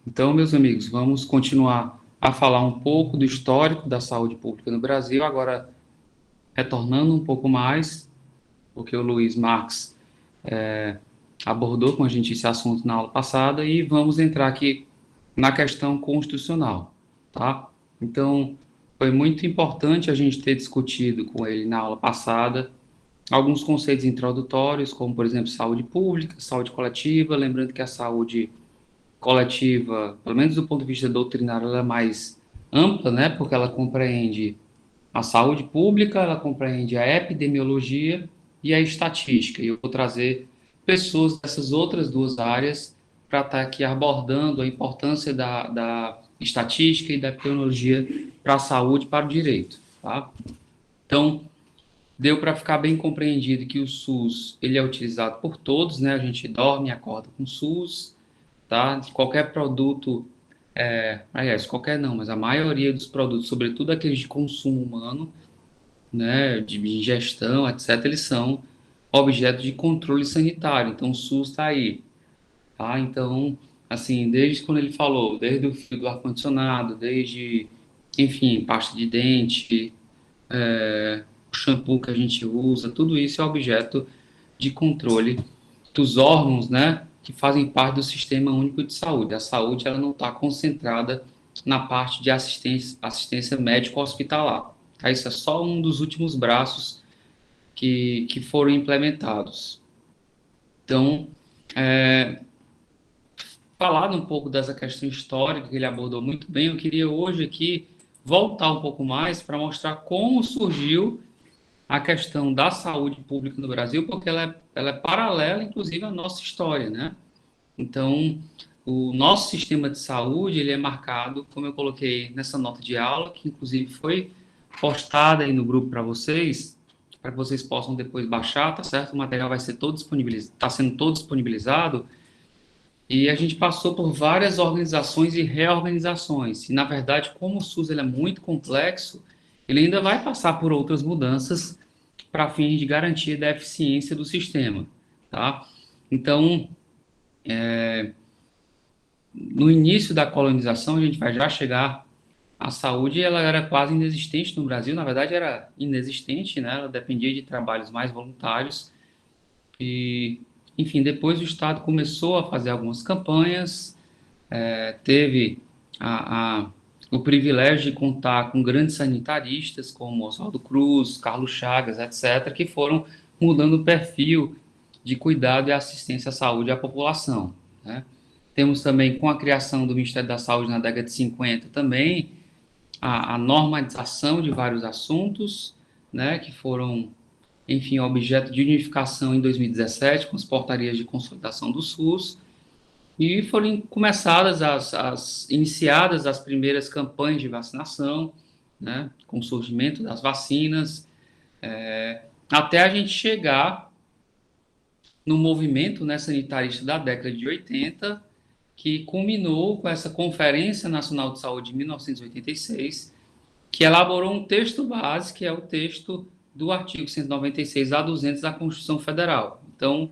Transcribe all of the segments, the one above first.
Então, meus amigos, vamos continuar a falar um pouco do histórico da saúde pública no Brasil, agora retornando um pouco mais, porque o Luiz Marx abordou com a gente esse assunto na aula passada, e vamos entrar aqui na questão constitucional, tá? Então, foi muito importante a gente ter discutido com ele na aula passada alguns conceitos introdutórios, como, por exemplo, saúde pública, saúde coletiva, lembrando que a saúde coletiva, pelo menos do ponto de vista doutrinário, ela é mais ampla, né? Porque ela compreende a saúde pública, ela compreende a epidemiologia e a estatística. E eu vou trazer pessoas dessas outras duas áreas para estar aqui abordando a importância da estatística e da epidemiologia para a saúde e para o direito, tá? Então, deu para ficar bem compreendido que o SUS ele é utilizado por todos, né? A gente dorme e acorda com o SUS, tá? De qualquer produto, aliás, qualquer não, mas a maioria dos produtos, sobretudo aqueles de consumo humano, né, de ingestão, etc., eles são objeto de controle sanitário. Então, o SUS está aí, tá? Então, assim, desde quando ele falou, desde o fio do ar-condicionado, desde, enfim, pasta de dente, o shampoo que a gente usa, tudo isso é objeto de controle dos órgãos, né, que fazem parte do Sistema Único de Saúde. A saúde ela não está concentrada na parte de assistência médico-hospitalar. Tá? Isso é só um dos últimos braços que foram implementados. Então, falado um pouco dessa questão histórica que ele abordou muito bem, eu queria hoje aqui voltar um pouco mais para mostrar como surgiu a questão da saúde pública no Brasil, porque ela é paralela, inclusive, à nossa história, né? Então, o nosso sistema de saúde, ele é marcado, como eu coloquei nessa nota de aula, que inclusive foi postada aí no grupo para que vocês possam depois baixar, tá certo? O material vai ser todo disponibilizado, está sendo todo disponibilizado, e a gente passou por várias organizações e reorganizações. E, na verdade, como o SUS ele é muito complexo, ele ainda vai passar por outras mudanças para fins de garantia da eficiência do sistema, tá? Então, no início da colonização, a gente vai já chegar, a saúde ela era quase inexistente no Brasil, na verdade era inexistente, né? Ela dependia de trabalhos mais voluntários e, enfim, depois o Estado começou a fazer algumas campanhas, teve a, o privilégio de contar com grandes sanitaristas como Oswaldo Cruz, Carlos Chagas, etc., que foram mudando o perfil de cuidado e assistência à saúde à população, né? Temos também, com a criação do Ministério da Saúde na década de 50, também a normalização de vários assuntos, né, que foram, enfim, objeto de unificação em 2017, com as portarias de consolidação do SUS, e foram começadas iniciadas as primeiras campanhas de vacinação, né, com o surgimento das vacinas, até a gente chegar no movimento, né, sanitarista da década de 80, que culminou com essa Conferência Nacional de Saúde de 1986, que elaborou um texto base, que é o texto do artigo 196 a 200 da Constituição Federal. Então,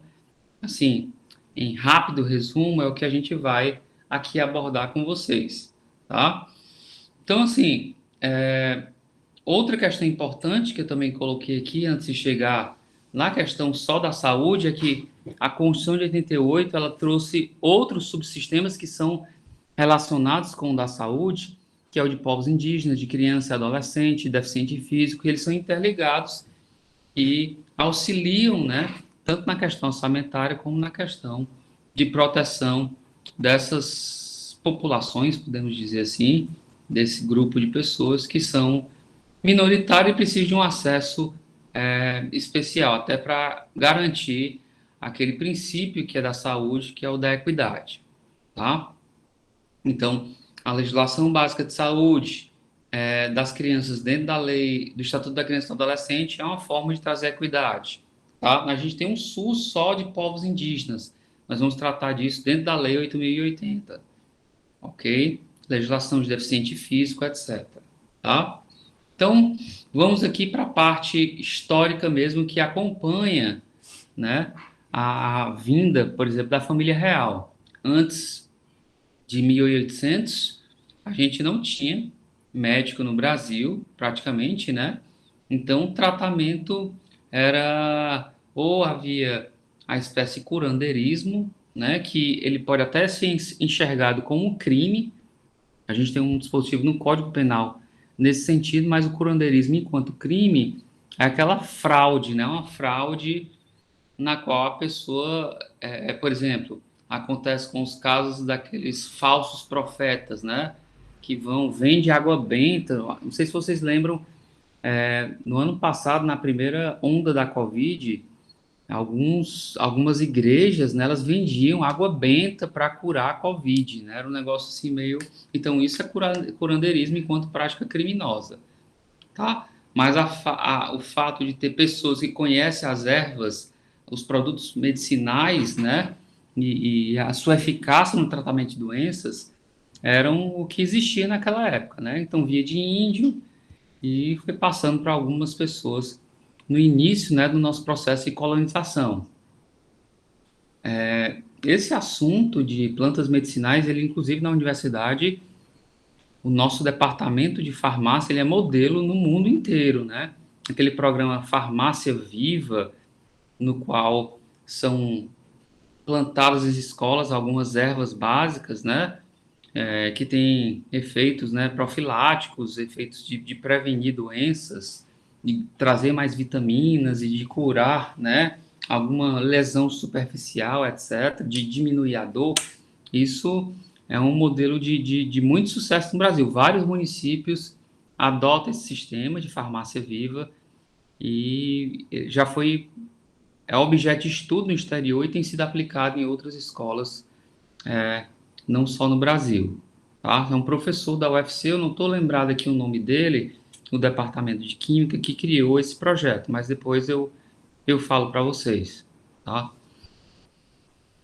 assim, em rápido resumo, é o que a gente vai aqui abordar com vocês, tá? Então, assim, outra questão importante que eu também coloquei aqui antes de chegar na questão só da saúde é que a Constituição de 88 ela trouxe outros subsistemas que são relacionados com o da saúde, que é o de povos indígenas, de criança e adolescente, deficiente físico, e eles são interligados e auxiliam, né, tanto na questão orçamentária como na questão de proteção dessas populações, podemos dizer assim, desse grupo de pessoas que são minoritário e precisa de um acesso especial, até para garantir aquele princípio que é da saúde, que é o da equidade, tá? Então, a legislação básica de saúde das crianças dentro da lei, do Estatuto da Criança e do Adolescente, é uma forma de trazer equidade, tá? A gente tem um SUS só de povos indígenas, nós vamos tratar disso dentro da Lei 8.080, ok? Legislação de deficiente físico, etc., tá? Então, vamos aqui para a parte histórica mesmo que acompanha, né, a vinda, por exemplo, da família real. Antes de 1800, a gente não tinha médico no Brasil, praticamente, né? Então, o tratamento era, ou havia a espécie curandeirismo, né? Que ele pode até ser enxergado como um crime. A gente tem um dispositivo no Código Penal nesse sentido, mas o curandeirismo, enquanto crime, é aquela fraude, né? Uma fraude na qual a pessoa, por exemplo, acontece com os casos daqueles falsos profetas, né? Que vende água benta. Não sei se vocês lembram, no ano passado, na primeira onda da Covid, algumas igrejas, né, elas vendiam água benta para curar a Covid, né? Era um negócio assim meio. Então, isso é curandeirismo enquanto prática criminosa, tá? Mas o fato de ter pessoas que conhecem as ervas, os produtos medicinais, né, e a sua eficácia no tratamento de doenças, eram o que existia naquela época, né? Então, via de índio e foi passando para algumas pessoas no início, né, do nosso processo de colonização. Esse assunto de plantas medicinais, ele inclusive na universidade, o nosso departamento de farmácia, ele é modelo no mundo inteiro, né? Aquele programa Farmácia Viva, no qual são plantadas as escolas algumas ervas básicas, né? Que têm efeitos, né, profiláticos, efeitos de prevenir doenças, de trazer mais vitaminas e de curar, né, alguma lesão superficial, etc., de diminuir a dor. Isso é um modelo de muito sucesso no Brasil. Vários municípios adotam esse sistema de farmácia viva e já foi objeto de estudo no exterior e tem sido aplicado em outras escolas, não só no Brasil. Tá? É um professor da UFC, eu não estou lembrado aqui o nome dele, no departamento de Química, que criou esse projeto, mas depois eu falo para vocês. Tá?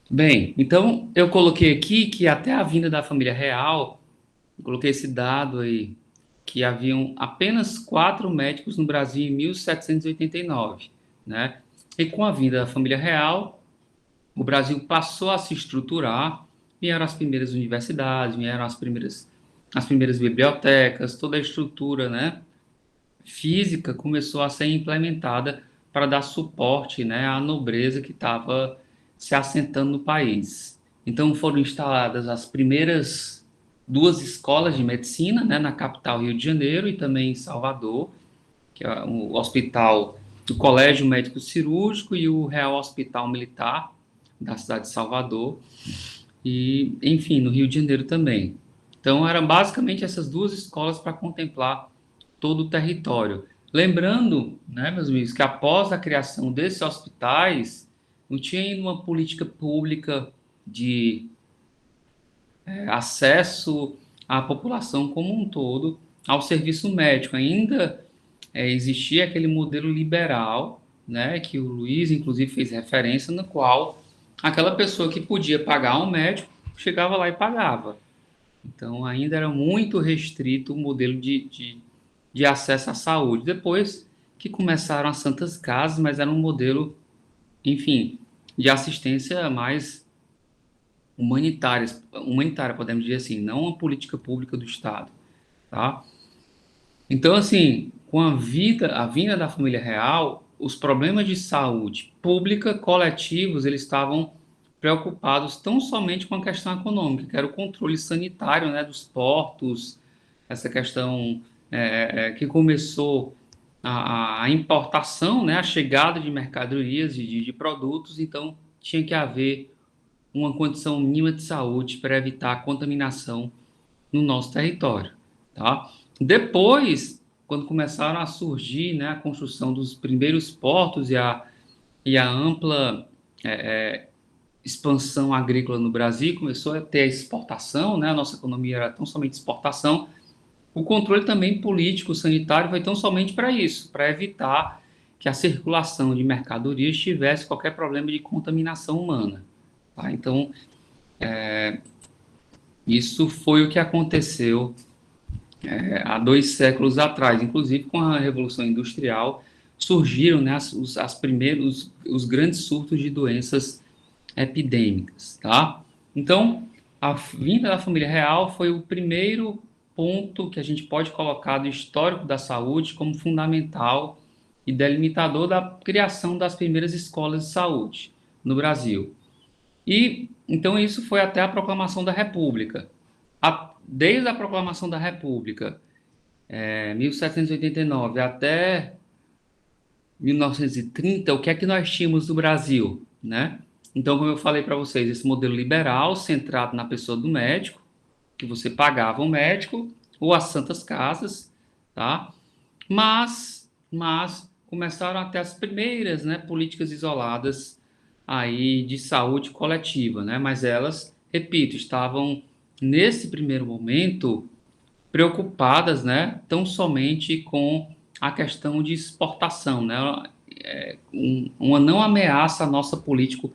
Bem, então eu coloquei aqui que até a vinda da família real, eu coloquei esse dado aí, que haviam apenas 4 médicos no Brasil em 1789, né? E com a vinda da família real, o Brasil passou a se estruturar, vieram as primeiras universidades, vieram as primeiras bibliotecas, toda a estrutura, né, física começou a ser implementada para dar suporte, né, à nobreza que estava se assentando no país. Então foram instaladas as primeiras 2 escolas de medicina, né, na capital Rio de Janeiro e também em Salvador, que é o hospital, o Colégio Médico Cirúrgico e o Real Hospital Militar da cidade de Salvador e, enfim, no Rio de Janeiro também. Então, eram basicamente essas 2 escolas para contemplar todo o território. Lembrando, né, meus amigos, que após a criação desses hospitais, não tinha ainda uma política pública de acesso à população como um todo ao serviço médico. Ainda existia aquele modelo liberal, né, que o Luiz, inclusive, fez referência, no qual aquela pessoa que podia pagar um médico chegava lá e pagava. Então, ainda era muito restrito o modelo de acesso à saúde. Depois que começaram as santas casas, mas era um modelo, enfim, de assistência mais humanitária, podemos dizer assim, não uma política pública do Estado, tá? Então, assim, com a vinda da família real, os problemas de saúde pública coletivos, eles estavam preocupados tão somente com a questão econômica, que era o controle sanitário, né, dos portos, essa questão que começou a importação, né, a chegada de mercadorias e de produtos, então tinha que haver uma condição mínima de saúde para evitar a contaminação no nosso território, tá? Depois, quando começaram a surgir, né, a construção dos primeiros portos e a ampla expansão agrícola no Brasil, começou a ter a exportação, né, a nossa economia era tão somente exportação, o controle também político, sanitário, foi tão somente para isso, para evitar que a circulação de mercadorias tivesse qualquer problema de contaminação humana, tá? Então, isso foi o que aconteceu há 2 séculos atrás, inclusive com a Revolução Industrial, surgiram, né, as primeiros, os grandes surtos de doenças epidêmicas, tá? Então, A vinda da família real foi o primeiro ponto que a gente pode colocar do histórico da saúde como fundamental e delimitador da criação das primeiras escolas de saúde no Brasil. E então isso foi até a proclamação da República. Desde a proclamação da República, 1789, até 1930, o que é que nós tínhamos no Brasil, né? Então, como eu falei para vocês, esse modelo liberal centrado na pessoa do médico, que você pagava um médico ou as santas casas, tá? Mas começaram até as primeiras, né, políticas isoladas aí de saúde coletiva, né? Mas elas, repito, estavam nesse primeiro momento preocupadas, né, tão somente com a questão de exportação, né? Uma não ameaça à nossa política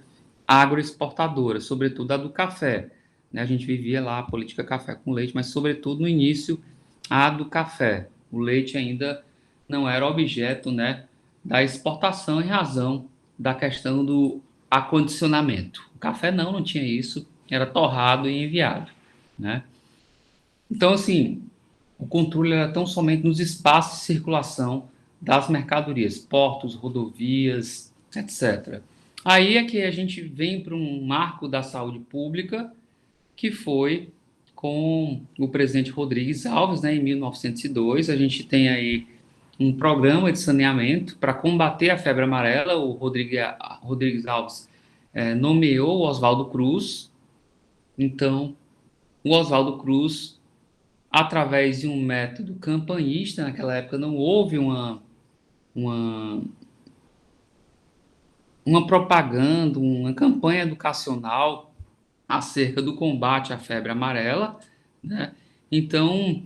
agroexportadora, sobretudo a do café, né? A gente vivia lá a política café com leite, mas sobretudo no início a do café. O leite ainda não era objeto, né, da exportação em razão da questão do acondicionamento. O café não tinha isso, era torrado e enviado, né? Então, assim, o controle era tão somente nos espaços de circulação das mercadorias, portos, rodovias, etc. Aí é que a gente vem para um marco da saúde pública, que foi com o presidente Rodrigues Alves, né, em 1902. A gente tem aí um programa de saneamento para combater a febre amarela. O Rodrigues Alves nomeou o Oswaldo Cruz. Então, o Oswaldo Cruz, através de um método campanhista, naquela época não houve uma, uma propaganda, uma campanha educacional acerca do combate à febre amarela, né? Então,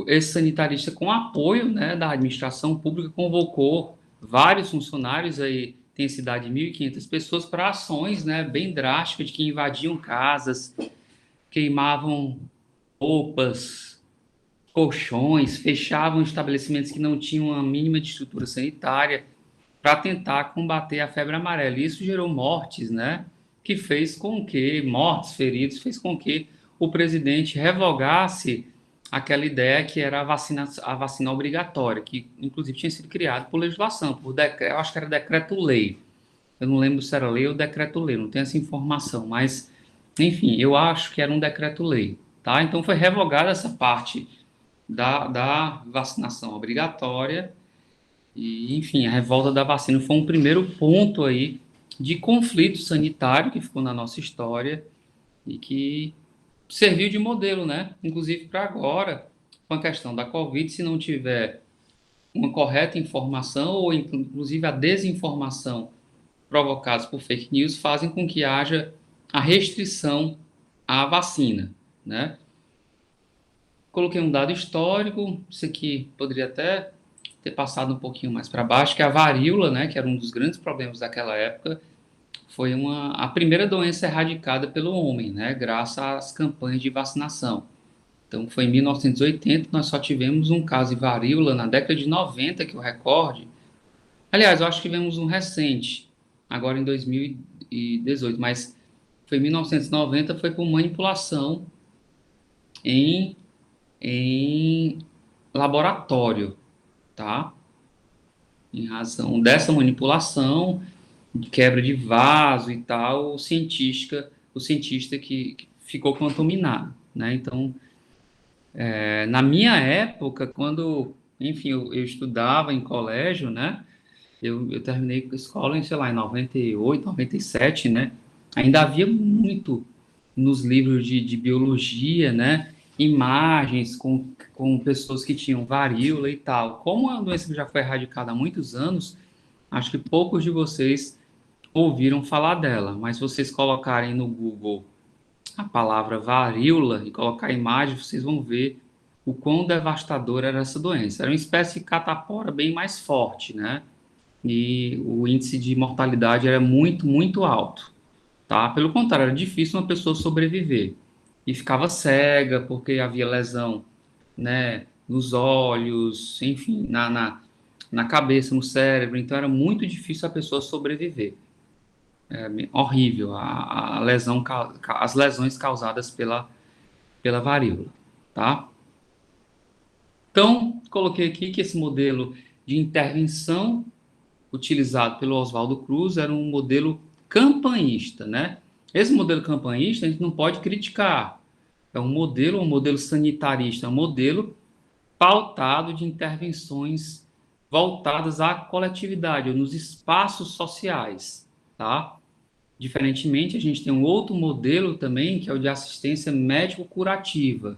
esse sanitarista, com apoio, né, da administração pública, convocou vários funcionários, aí tem cidade de 1.500 pessoas, para ações, né, bem drásticas, de que invadiam casas, queimavam roupas, colchões, fechavam estabelecimentos que não tinham a mínima de estrutura sanitária para tentar combater a febre amarela. E isso gerou mortes, né? Que fez com que, mortes, feridos, fez com que o presidente revogasse aquela ideia que era a vacina obrigatória, que inclusive tinha sido criada por legislação, eu acho que era decreto-lei. Eu não lembro se era lei ou decreto-lei, não tenho essa informação, mas, enfim, eu acho que era um decreto-lei, tá? Então foi revogada essa parte da vacinação obrigatória e, enfim, a revolta da vacina foi um primeiro ponto aí de conflito sanitário que ficou na nossa história e que serviu de modelo, né? Inclusive para agora, com a questão da Covid, se não tiver uma correta informação ou inclusive a desinformação provocados por fake news fazem com que haja a restrição à vacina, né? Coloquei um dado histórico, isso aqui poderia até ter passado um pouquinho mais para baixo, que a varíola, né, que era um dos grandes problemas daquela época, foi a primeira doença erradicada pelo homem, né, graças às campanhas de vacinação. Então, foi em 1980, nós só tivemos um caso de varíola na década de 90, que eu recorde. Aliás, eu acho que tivemos um recente, agora em 2018, mas foi em 1990, foi por manipulação em, em laboratório, tá? Em razão dessa manipulação, de quebra de vaso e tal, o cientista que ficou contaminado, né? Então, na minha época, quando, enfim, eu estudava em colégio, né? Eu terminei a escola em, sei lá, em 98, 97, né? Ainda havia muito nos livros de biologia, né? Imagens com pessoas que tinham varíola e tal. Como a doença já foi erradicada há muitos anos, acho que poucos de vocês ouviram falar dela. Mas se vocês colocarem no Google a palavra varíola e colocar a imagem, vocês vão ver o quão devastadora era essa doença. Era uma espécie de catapora bem mais forte, né? E o índice de mortalidade era muito, muito alto, tá? Pelo contrário, era difícil uma pessoa sobreviver. E ficava cega porque havia lesão, né, nos olhos, enfim, na cabeça, no cérebro, então era muito difícil a pessoa sobreviver. horrível, a lesão, as lesões causadas pela varíola, tá? Então, coloquei aqui que esse modelo de intervenção utilizado pelo Oswaldo Cruz era um modelo campanhista, né? Esse modelo campanhista a gente não pode criticar. É um modelo sanitarista, é um modelo pautado de intervenções voltadas à coletividade, ou nos espaços sociais, tá? Diferentemente, a gente tem um outro modelo também, que é o de assistência médico-curativa.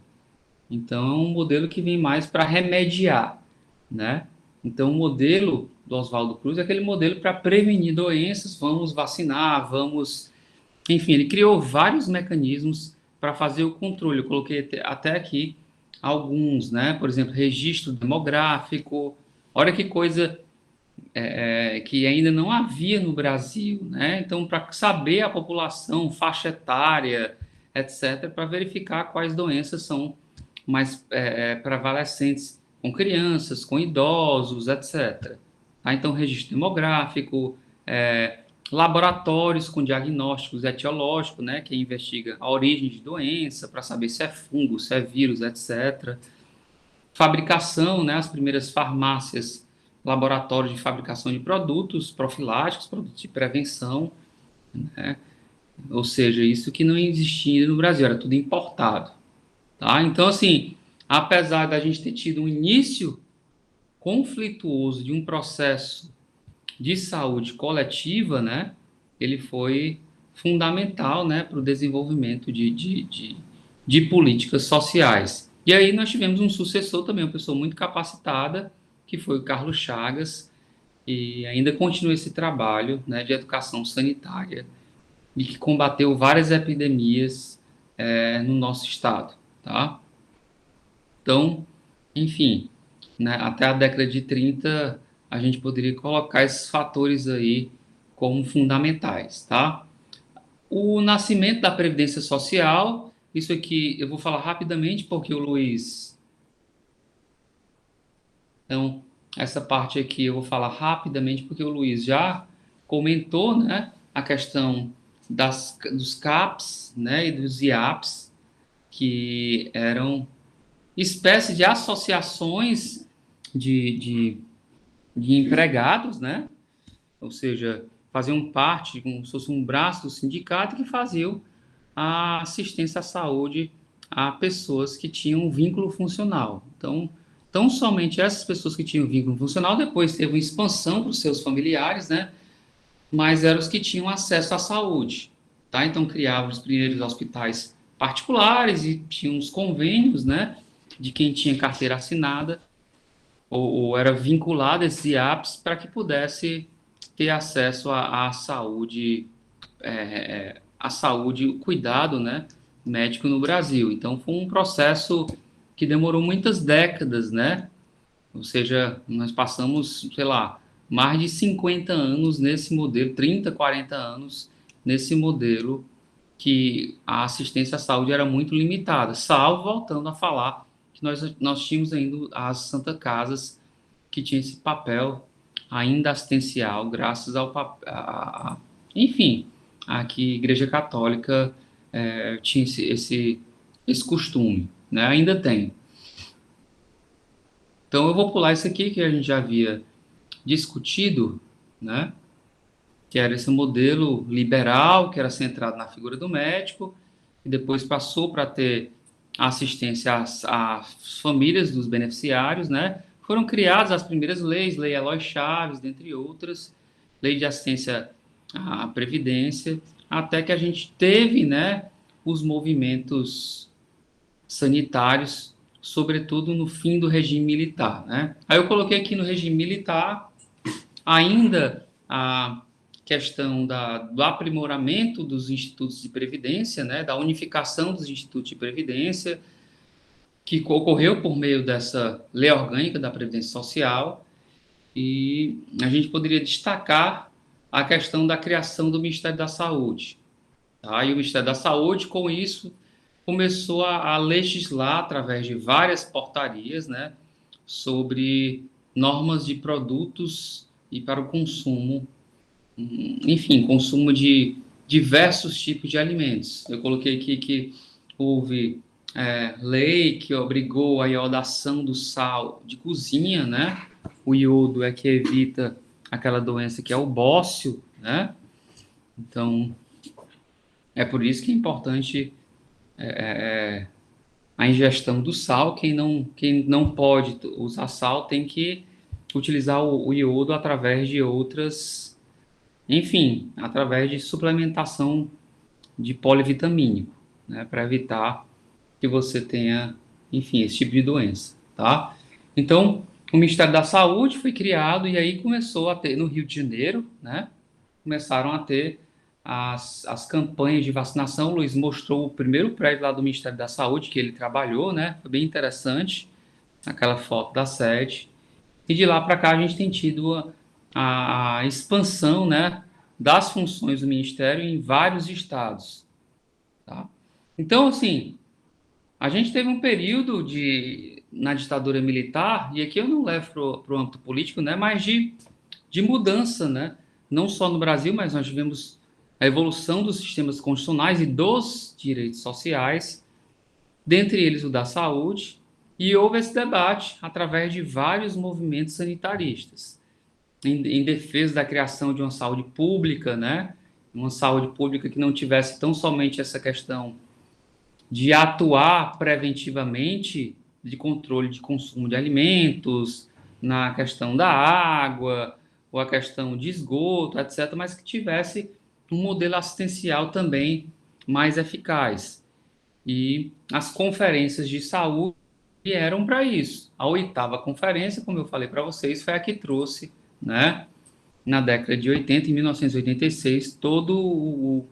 Então, é um modelo que vem mais para remediar, né? Então, o modelo do Oswaldo Cruz é aquele modelo para prevenir doenças, vamos vacinar, vamos... Enfim, ele criou vários mecanismos para fazer o controle. Eu coloquei até aqui alguns, né? Por exemplo, registro demográfico. Olha que coisa que ainda não havia no Brasil, né? Então, para saber a população, faixa etária, etc., para verificar quais doenças são mais prevalecentes com crianças, com idosos, etc. Tá? Então, registro demográfico, laboratórios com diagnósticos etiológicos, né, que investiga a origem de doença, para saber se é fungo, se é vírus, etc. Fabricação, né, as primeiras farmácias, laboratórios de fabricação de produtos profiláticos, produtos de prevenção, né? Ou seja, isso que não existia no Brasil, era tudo importado. Tá? Então, assim, apesar da gente ter tido um início conflituoso de um processo de saúde coletiva, né, ele foi fundamental, né, para o desenvolvimento de políticas sociais. E aí nós tivemos um sucessor também, uma pessoa muito capacitada, que foi o Carlos Chagas, e ainda continua esse trabalho, né, de educação sanitária e que combateu várias epidemias no nosso estado, tá? Então, enfim, né, até a década de 30, a gente poderia colocar esses fatores aí como fundamentais, tá? O nascimento da Previdência Social, isso aqui eu vou falar rapidamente, porque o Luiz. Então, essa parte aqui eu vou falar rapidamente, porque o Luiz já comentou, né, a questão dos CAPs, né, e dos IAPs, que eram espécie de associações de, de, de empregados, né? Ou seja, faziam parte, como se fosse um braço do sindicato que faziam a assistência à saúde a pessoas que tinham um vínculo funcional. Então, tão somente essas pessoas que tinham vínculo funcional, depois teve uma expansão para os seus familiares, né? Mas eram os que tinham acesso à saúde, tá? Então, criavam os primeiros hospitais particulares e tinham os convênios, né? De quem tinha carteira assinada ou era vinculado a esses IAPs para que pudesse ter acesso à saúde, o cuidado, né, médico no Brasil. Então, foi um processo que demorou muitas décadas, né? Ou seja, nós passamos, sei lá, mais de 50 anos nesse modelo, 30, 40 anos nesse modelo que a assistência à saúde era muito limitada, salvo voltando a falar que nós tínhamos ainda as Santa Casas que tinha esse papel ainda assistencial, graças ao enfim, a que a Igreja Católica tinha esse costume, né? Ainda tem. Então eu vou pular isso aqui que a gente já havia discutido, né? Que era esse modelo liberal, que era centrado na figura do médico, e depois passou para ter assistência às famílias dos beneficiários, né? Foram criadas as primeiras leis, Lei Eloy Chaves, dentre outras, Lei de Assistência à Previdência, até que a gente teve, né, os movimentos sanitários, sobretudo no fim do regime militar, né? Aí eu coloquei aqui no regime militar ainda a questão do aprimoramento dos institutos de previdência, né, da unificação dos institutos de previdência, que ocorreu por meio dessa lei orgânica da Previdência Social, e a gente poderia destacar a questão da criação do Ministério da Saúde. Tá? E o Ministério da Saúde, com isso, começou a legislar através de várias portarias, né, sobre normas de produtos e para o consumo enfim, consumo de diversos tipos de alimentos. Eu coloquei aqui que houve lei que obrigou a iodação do sal de cozinha, né? O iodo é que evita aquela doença que é o bócio, né? Então, é por isso que é importante a ingestão do sal. Quem não pode usar sal tem que utilizar o iodo através de outras, enfim, através de suplementação de polivitamínico, né, para evitar que você tenha, enfim, esse tipo de doença, tá? Então, o Ministério da Saúde foi criado e aí começou a ter, no Rio de Janeiro, né, começaram a ter as campanhas de vacinação. O Luiz mostrou o primeiro prédio lá do Ministério da Saúde que ele trabalhou, né, foi bem interessante, aquela foto da sede. E de lá para cá a gente tem tido a expansão, né, das funções do Ministério em vários estados, tá? Então, assim, a gente teve um período na ditadura militar, e aqui eu não levo para o âmbito político, né, mas de mudança, né? Não só no Brasil, mas nós tivemos a evolução dos sistemas constitucionais e dos direitos sociais, dentre eles o da saúde, e houve esse debate através de vários movimentos sanitaristas, em defesa da criação de uma saúde pública, né? Uma saúde pública que não tivesse tão somente essa questão de atuar preventivamente de controle de consumo de alimentos, na questão da água, ou a questão de esgoto, etc., mas que tivesse um modelo assistencial também mais eficaz. E as conferências de saúde vieram para isso. A oitava conferência, como eu falei para vocês, foi a que trouxe, né, na década de 80, em 1986, todo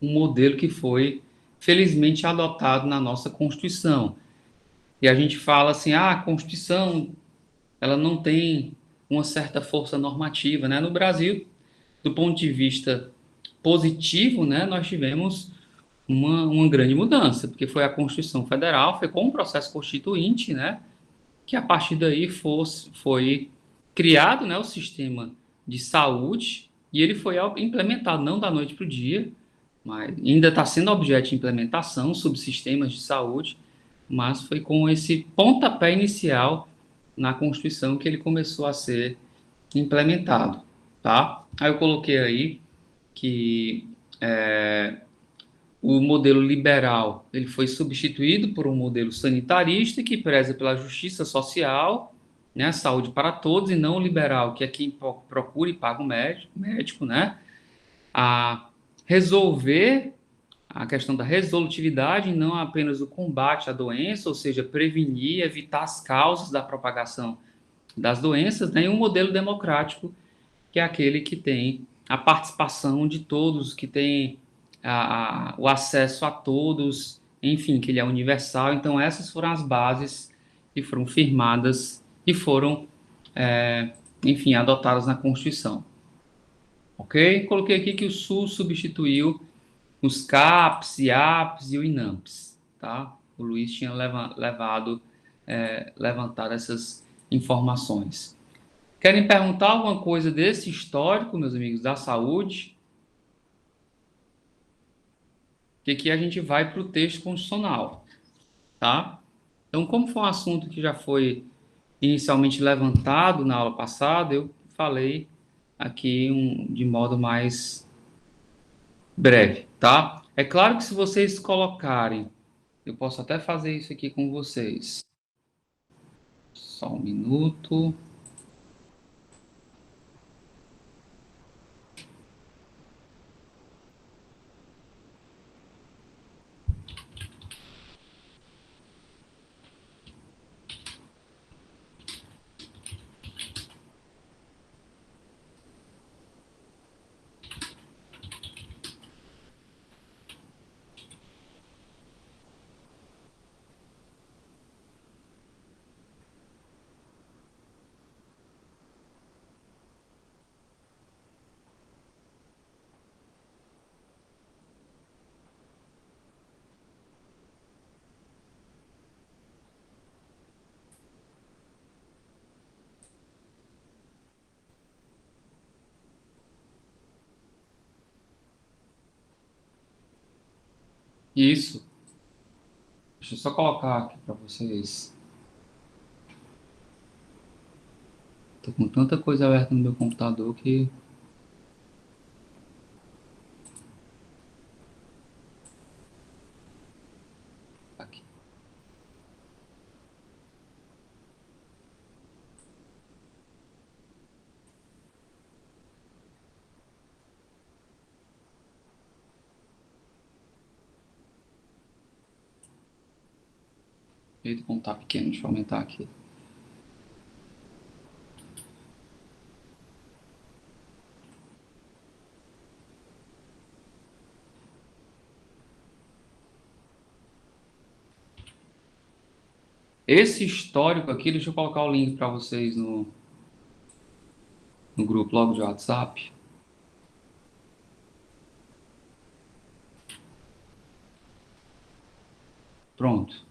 um modelo que foi felizmente adotado na nossa Constituição. E a gente fala assim, a Constituição, ela não tem uma certa força normativa, né? No Brasil, do ponto de vista positivo, né, nós tivemos uma grande mudança, porque foi a Constituição Federal, foi com um processo constituinte, né, que a partir daí foi criado, né, o sistema de saúde, e ele foi implementado não da noite para o dia, mas ainda está sendo objeto de implementação, subsistemas de saúde, mas foi com esse pontapé inicial na Constituição que ele começou a ser implementado, tá? Aí eu coloquei aí que o modelo liberal ele foi substituído por um modelo sanitarista que preza pela justiça social, né, saúde para todos, e não o liberal, que é quem procura e paga o médico, né, a resolver a questão da resolutividade, não apenas o combate à doença, ou seja, prevenir, evitar as causas da propagação das doenças, né, e um modelo democrático, que é aquele que tem a participação de todos, que tem o acesso a todos, enfim, que ele é universal. Então, essas foram as bases que foram firmadas e foram, enfim, adotadas na Constituição. Ok? Coloquei aqui que o SUS substituiu os CAPs, IAPs e o INAMPs, tá? O Luiz tinha levantado essas informações. Querem perguntar alguma coisa desse histórico, meus amigos, da saúde? Que aqui a gente vai para o texto constitucional, tá? Então, como foi um assunto que já foi inicialmente levantado na aula passada, eu falei aqui de modo mais breve, tá? É claro que se vocês colocarem, eu posso até fazer isso aqui com vocês. Só um minuto. Isso. Deixa eu só colocar aqui para vocês. Tô com tanta coisa aberta no meu computador que... Aqui. Eita, como tá pequeno, deixa eu aumentar aqui. Esse histórico aqui, deixa eu colocar o link para vocês no grupo logo de WhatsApp. Pronto.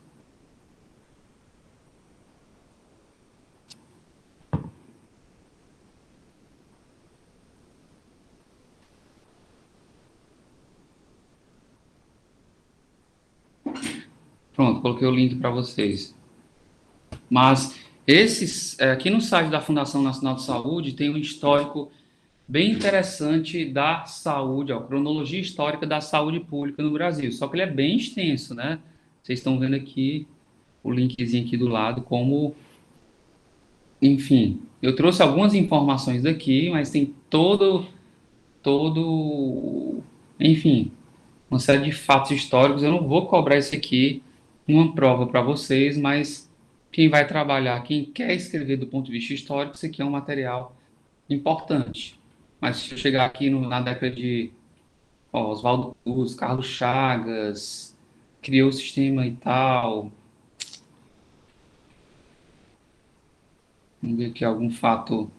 Pronto, coloquei o link para vocês. Mas aqui no site da Fundação Nacional de Saúde tem um histórico bem interessante da saúde, ó, cronologia histórica da saúde pública no Brasil. Só que ele é bem extenso, né? Vocês estão vendo aqui o linkzinho aqui do lado, como, enfim, eu trouxe algumas informações daqui, mas tem enfim, uma série de fatos históricos. Eu não vou cobrar isso aqui uma prova para vocês, mas quem vai trabalhar, quem quer escrever do ponto de vista histórico, isso aqui é um material importante. Mas se eu chegar aqui na década de Oswaldo Cruz, Carlos Chagas, criou o sistema e tal, vamos ver aqui algum fato.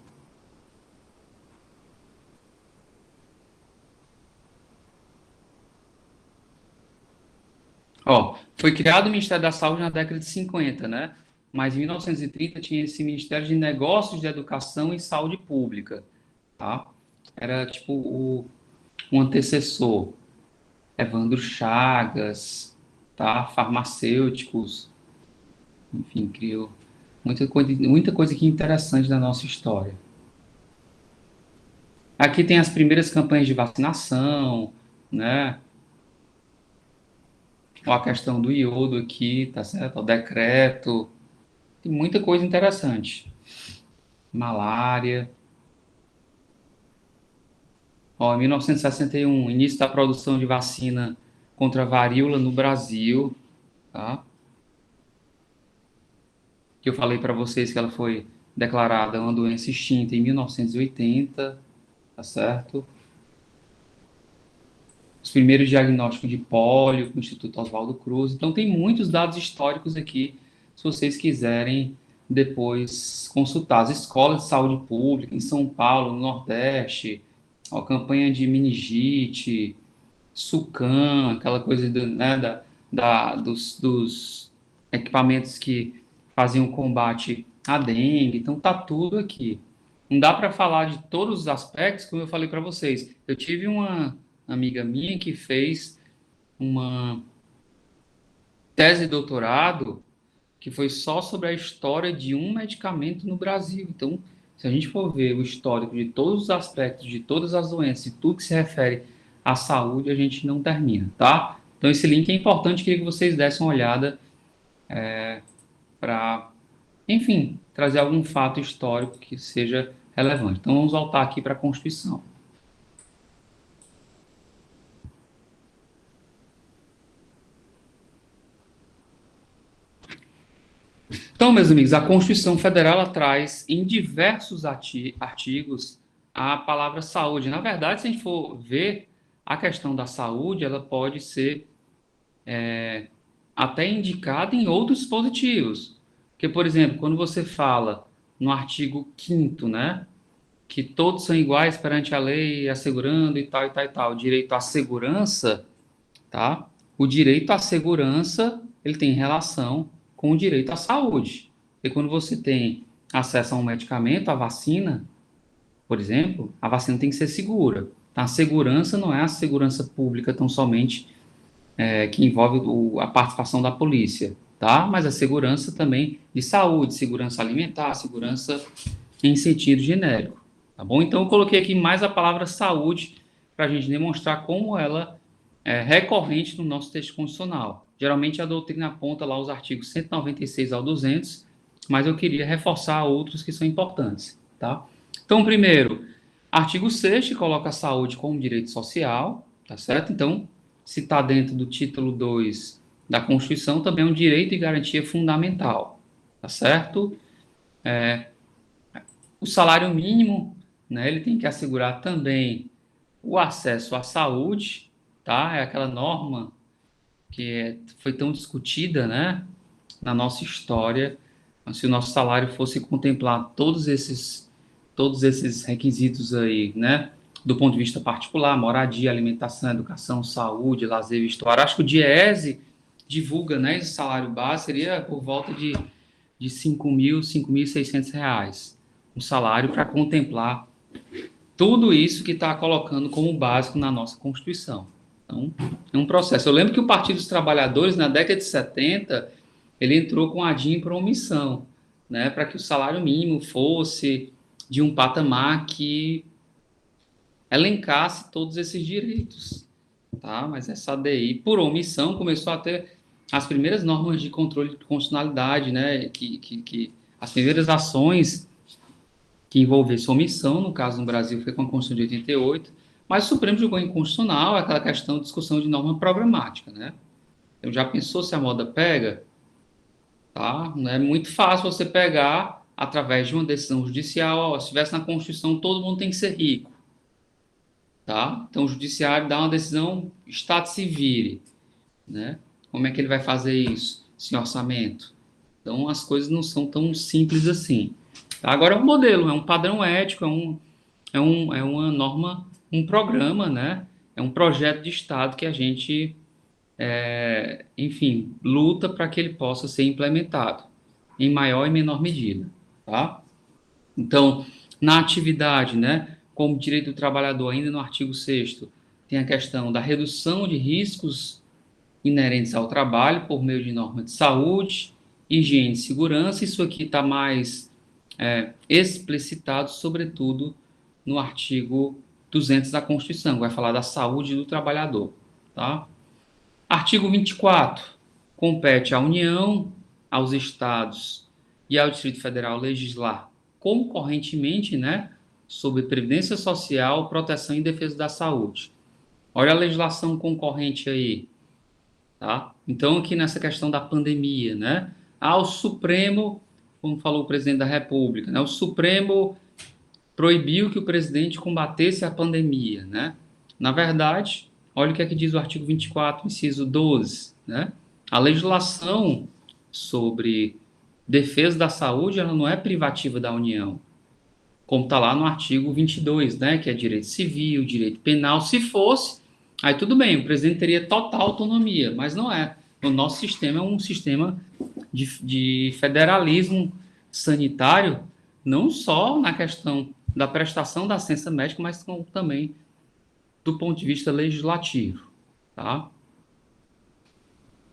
Foi criado o Ministério da Saúde na década de 50, né? Mas em 1930 tinha esse Ministério de Negócios de Educação e Saúde Pública, tá? Era tipo um antecessor. Evandro Chagas, tá? Farmacêuticos, enfim, criou muita coisa aqui interessante da nossa história. Aqui tem as primeiras campanhas de vacinação, né? Ó, a questão do iodo aqui, tá certo? O decreto, tem muita coisa interessante. Malária. Ó, em 1961, início da produção de vacina contra a varíola no Brasil, tá? Que eu falei para vocês que ela foi declarada uma doença extinta em 1980, tá certo? Os primeiros diagnósticos de pólio com o Instituto Oswaldo Cruz. Então, tem muitos dados históricos aqui, se vocês quiserem depois consultar. As escolas de saúde pública em São Paulo, no Nordeste, a campanha de meningite, SUCAM, aquela coisa né, dos equipamentos que faziam o combate à dengue. Então, tá tudo aqui. Não dá para falar de todos os aspectos, como eu falei para vocês. Eu tive uma amiga minha que fez uma tese de doutorado que foi só sobre a história de um medicamento no Brasil. Então, se a gente for ver o histórico de todos os aspectos, de todas as doenças e tudo que se refere à saúde, a gente não termina, tá? Então, esse link é importante, queria que vocês dessem uma olhada para, enfim, trazer algum fato histórico que seja relevante. Então, vamos voltar aqui para a Constituição. Então, meus amigos, a Constituição Federal ela traz em diversos artigos a palavra saúde. Na verdade, se a gente for ver a questão da saúde, ela pode ser até indicada em outros dispositivos. Porque, por exemplo, quando você fala no artigo 5º, né, que todos são iguais perante a lei, assegurando e tal, e tal, e tal, direito à segurança, tá? O direito à segurança, ele tem relação com o direito à saúde. E quando você tem acesso a um medicamento, a vacina, por exemplo, a vacina tem que ser segura. Tá? A segurança não é a segurança pública tão somente que envolve a participação da polícia, tá? Mas a segurança também de saúde, segurança alimentar, segurança em sentido genérico, tá bom? Então, eu coloquei aqui mais a palavra saúde para a gente demonstrar como ela é recorrente no nosso texto constitucional. Geralmente, a doutrina aponta lá os artigos 196 ao 200, mas eu queria reforçar outros que são importantes, tá? Então, primeiro, artigo 6º coloca a saúde como direito social, tá certo? Então, se está dentro do título 2 da Constituição, também é um direito e garantia fundamental, tá certo? O salário mínimo, né, ele tem que assegurar também o acesso à saúde, tá? É aquela norma que foi tão discutida, né, na nossa história, se o nosso salário fosse contemplar todos esses requisitos aí, né, do ponto de vista particular, moradia, alimentação, educação, saúde, lazer, vestuário. Acho que o DIEESE divulga, né, esse salário base seria por volta de 5.600 reais, um salário para contemplar tudo isso que está colocando como básico na nossa Constituição. Então, é um processo. Eu lembro que o Partido dos Trabalhadores, na década de 70, ele entrou com a DIN por omissão, né, para que o salário mínimo fosse de um patamar que elencasse todos esses direitos, tá? Mas essa ADI, por omissão, começou a ter as primeiras normas de controle de constitucionalidade, né, que as primeiras ações que envolvesse omissão, no caso no Brasil foi com a Constituição de 88, mas o Supremo julgou inconstitucional aquela questão de discussão de norma programática, né? Então, já pensou se a moda pega? Tá? Não é muito fácil você pegar, através de uma decisão judicial, ó, se estivesse na Constituição, todo mundo tem que ser rico. Tá? Então, o judiciário dá uma decisão, Estado se vire, né? Como é que ele vai fazer isso? Sem orçamento. Então, as coisas não são tão simples assim. Tá? Agora, é um modelo, é um padrão ético, é uma norma, um programa, né? É um projeto de Estado que a gente, enfim, luta para que ele possa ser implementado em maior e menor medida, tá? Então, na atividade, né, como direito do trabalhador, ainda no artigo 6º, tem a questão da redução de riscos inerentes ao trabalho por meio de normas de saúde, higiene e segurança. Isso aqui está mais explicitado, sobretudo, no artigo 200 da Constituição, que vai falar da saúde do trabalhador. Tá? Artigo 24. Compete à União, aos Estados e ao Distrito Federal legislar concorrentemente, né, sobre previdência social, proteção e defesa da saúde. Olha a legislação concorrente aí. Tá? Então, aqui nessa questão da pandemia, né? O Supremo, como falou o presidente da República, né? O Supremo proibiu que o presidente combatesse a pandemia, né? Na verdade, olha o que é que diz o artigo 24, inciso 12, né? A legislação sobre defesa da saúde, ela não é privativa da União, como está lá no artigo 22, né? Que é direito civil, direito penal. Se fosse, aí tudo bem, o presidente teria total autonomia, mas não é. O nosso sistema é um sistema de federalismo sanitário, não só na questão da prestação da assistência médica, mas também do ponto de vista legislativo. Tá?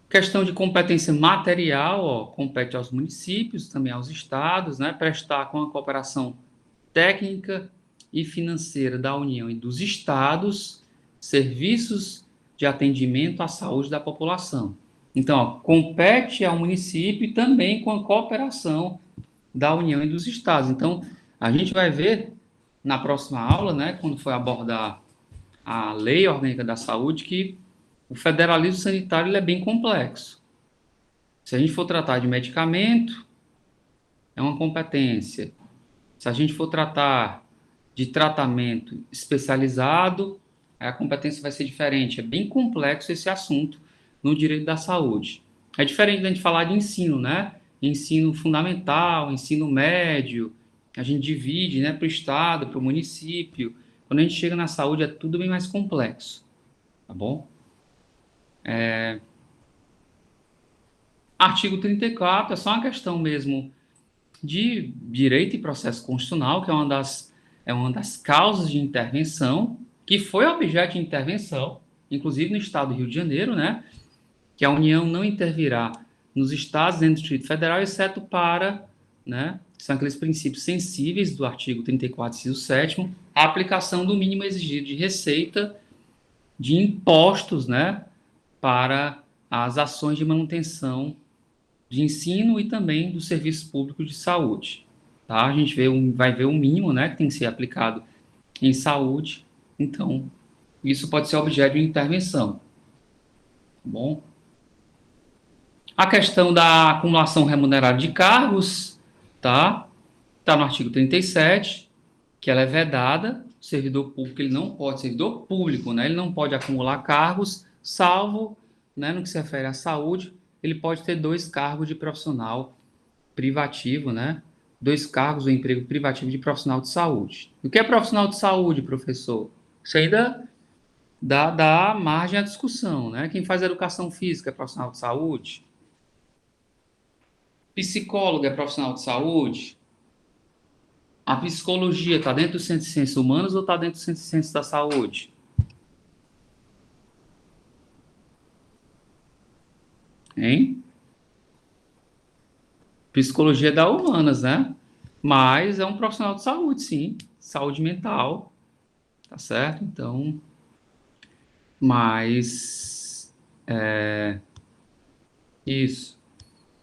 Questão de competência material, ó, compete aos municípios, também aos estados, né, prestar com a cooperação técnica e financeira da União e dos estados serviços de atendimento à saúde da população. Então, ó, compete ao município também com a cooperação da União e dos estados. Então, a gente vai ver na próxima aula, né, quando for abordar a Lei Orgânica da Saúde, que o federalismo sanitário ele é bem complexo. Se a gente for tratar de medicamento, é uma competência. Se a gente for tratar de tratamento especializado, a competência vai ser diferente. É bem complexo esse assunto no direito da saúde. É diferente da gente falar de ensino, né? Ensino fundamental, ensino médio, a gente divide, né, para o estado, para o município. Quando a gente chega na saúde, é tudo bem mais complexo, tá bom? Artigo 34 é só uma questão mesmo de direito e processo constitucional, que é uma das causas de intervenção, que foi objeto de intervenção, inclusive no estado do Rio de Janeiro, né, que a União não intervirá nos estados dentro do Distrito Federal, exceto para, né, são aqueles princípios sensíveis do artigo 34, inciso 7º, a aplicação do mínimo exigido de receita de impostos, né, para as ações de manutenção de ensino e também do serviço público de saúde. Tá? A gente vai ver o mínimo, né, que tem que ser aplicado em saúde, então isso pode ser objeto de intervenção. Tá bom? A questão da acumulação remunerada de cargos, tá? Está no artigo 37, que ela é vedada. O servidor público, ele não pode, servidor público, né? Ele não pode acumular cargos, salvo, né, no que se refere à saúde, ele pode ter 2 cargos de profissional privativo, né? 2 cargos ou emprego privativo de profissional de saúde. O que é profissional de saúde, professor? Isso ainda dá margem à discussão, né? Quem faz educação física é profissional de saúde? Psicólogo é profissional de saúde? A psicologia está dentro do Centro de Ciências Humanas ou está dentro do Centro de Ciências da Saúde? Hein? Psicologia é da humanas, né? Mas é um profissional de saúde, sim. Saúde mental, tá certo? Então, mas... isso.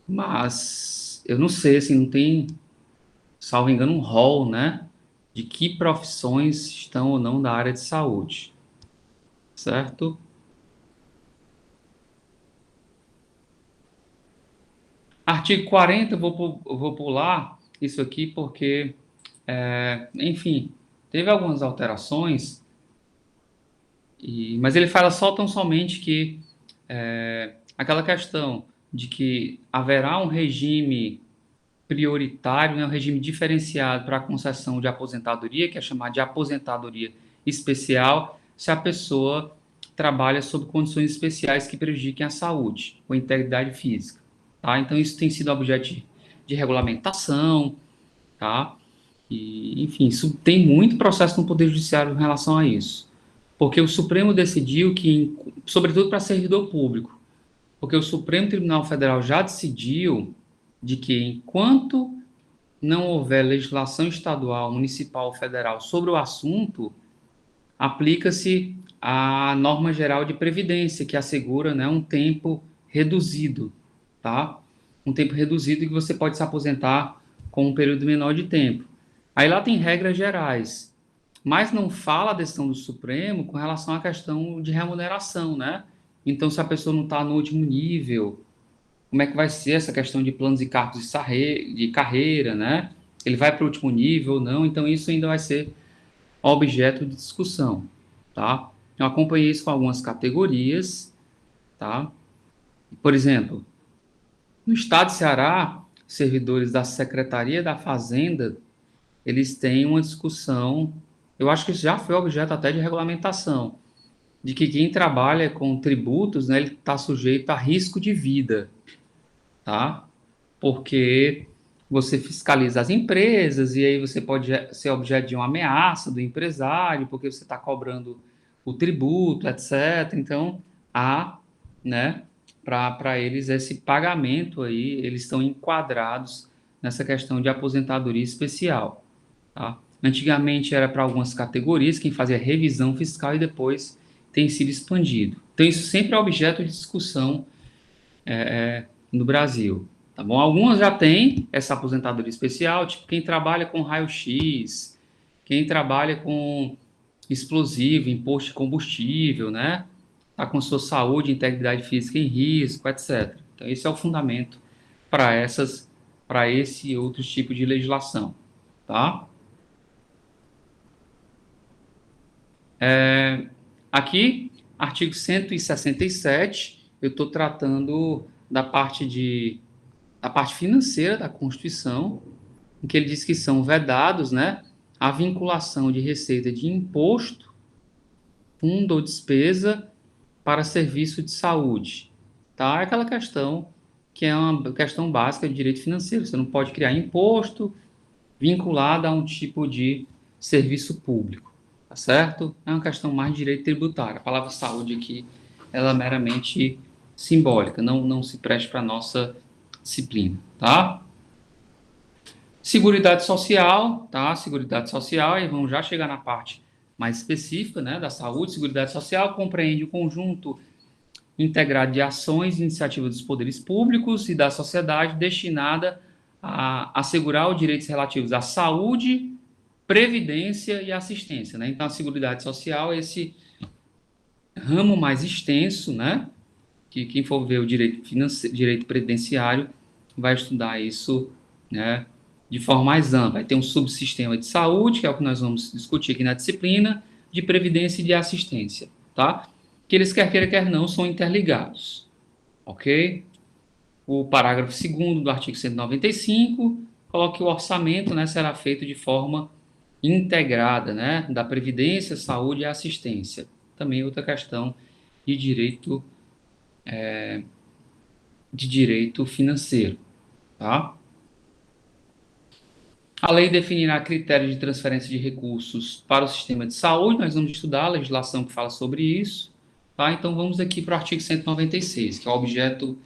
Mas, eu não sei, assim, não tem, salvo engano, um rol, né? De que profissões estão ou não da área de saúde, certo? Artigo 40, eu vou pular isso aqui porque, enfim, teve algumas alterações, mas ele fala só tão somente que aquela questão de que haverá um regime prioritário, né, um regime diferenciado para a concessão de aposentadoria, que é chamado de aposentadoria especial, se a pessoa trabalha sob condições especiais que prejudiquem a saúde ou a integridade física. Tá? Então, isso tem sido objeto de regulamentação, tá? E, enfim, isso tem muito processo no Poder Judiciário em relação a isso. Porque o Supremo decidiu que, sobretudo para servidor público, porque o Supremo Tribunal Federal já decidiu de que, enquanto não houver legislação estadual, municipal ou federal sobre o assunto, aplica-se a norma geral de previdência, que assegura, né, um tempo reduzido, tá? Um tempo reduzido que você pode se aposentar com um período menor de tempo. Aí lá tem regras gerais, mas não fala a decisão do Supremo com relação à questão de remuneração, né? Então, se a pessoa não está no último nível, como é que vai ser essa questão de planos e cargos de carreira, né? Ele vai para o último nível ou não? Então, isso ainda vai ser objeto de discussão, tá? Eu acompanhei isso com algumas categorias, tá? Por exemplo, no estado de Ceará, servidores da Secretaria da Fazenda, eles têm uma discussão, eu acho que isso já foi objeto até de regulamentação, de que quem trabalha com tributos, né, ele está sujeito a risco de vida, tá? Porque você fiscaliza as empresas e aí você pode ser objeto de uma ameaça do empresário, porque você está cobrando o tributo, etc. Então, há, né, para eles esse pagamento aí, eles estão enquadrados nessa questão de aposentadoria especial, tá? Antigamente era para algumas categorias, quem fazia revisão fiscal e depois tem sido expandido. Então, isso sempre é objeto de discussão no Brasil, tá bom? Algumas já têm essa aposentadoria especial, tipo quem trabalha com raio-x, quem trabalha com explosivo, imposto de combustível, né? Tá com sua saúde e integridade física em risco, etc. Então, esse é o fundamento para esse e outros tipos de legislação, tá? Aqui, artigo 167, eu estou tratando da parte financeira da Constituição, em que ele diz que são vedados, né, a vinculação de receita de imposto, fundo ou despesa para serviço de saúde. Tá? É aquela questão que é uma questão básica de direito financeiro. Você não pode criar imposto vinculado a um tipo de serviço público. tá certo? É uma questão mais de direito tributário. A palavra saúde aqui, ela é meramente simbólica, não se preste para a nossa disciplina, tá? Seguridade social, tá? Seguridade social, e vamos já chegar na parte mais específica, né, da saúde. Seguridade social compreende o conjunto integrado de ações e iniciativas dos poderes públicos e da sociedade destinada a assegurar os direitos relativos à saúde, previdência e assistência, né? Então, a seguridade social é esse ramo mais extenso, né, que envolve o direito financeiro, direito previdenciário, vai estudar isso, né, de forma mais ampla. Vai ter um subsistema de saúde, que é o que nós vamos discutir aqui na disciplina, de previdência e de assistência, tá? Que eles, quer queira, quer não, são interligados, ok? O parágrafo 2º do artigo 195 coloca que o orçamento, né, será feito de forma integrada, né, da previdência, saúde e assistência. Também outra questão de direito financeiro, tá? A lei definirá critérios de transferência de recursos para o sistema de saúde, nós vamos estudar a legislação que fala sobre isso, tá? Então vamos aqui para o artigo 196, que é o objeto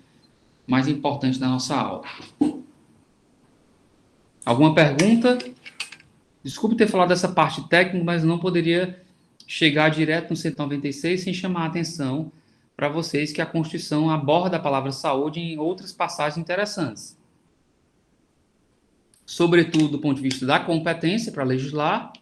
mais importante da nossa aula. Alguma pergunta? Desculpe ter falado dessa parte técnica, mas não poderia chegar direto no 196 sem chamar a atenção para vocês que a Constituição aborda a palavra saúde em outras passagens interessantes. Sobretudo do ponto de vista da competência para legislar,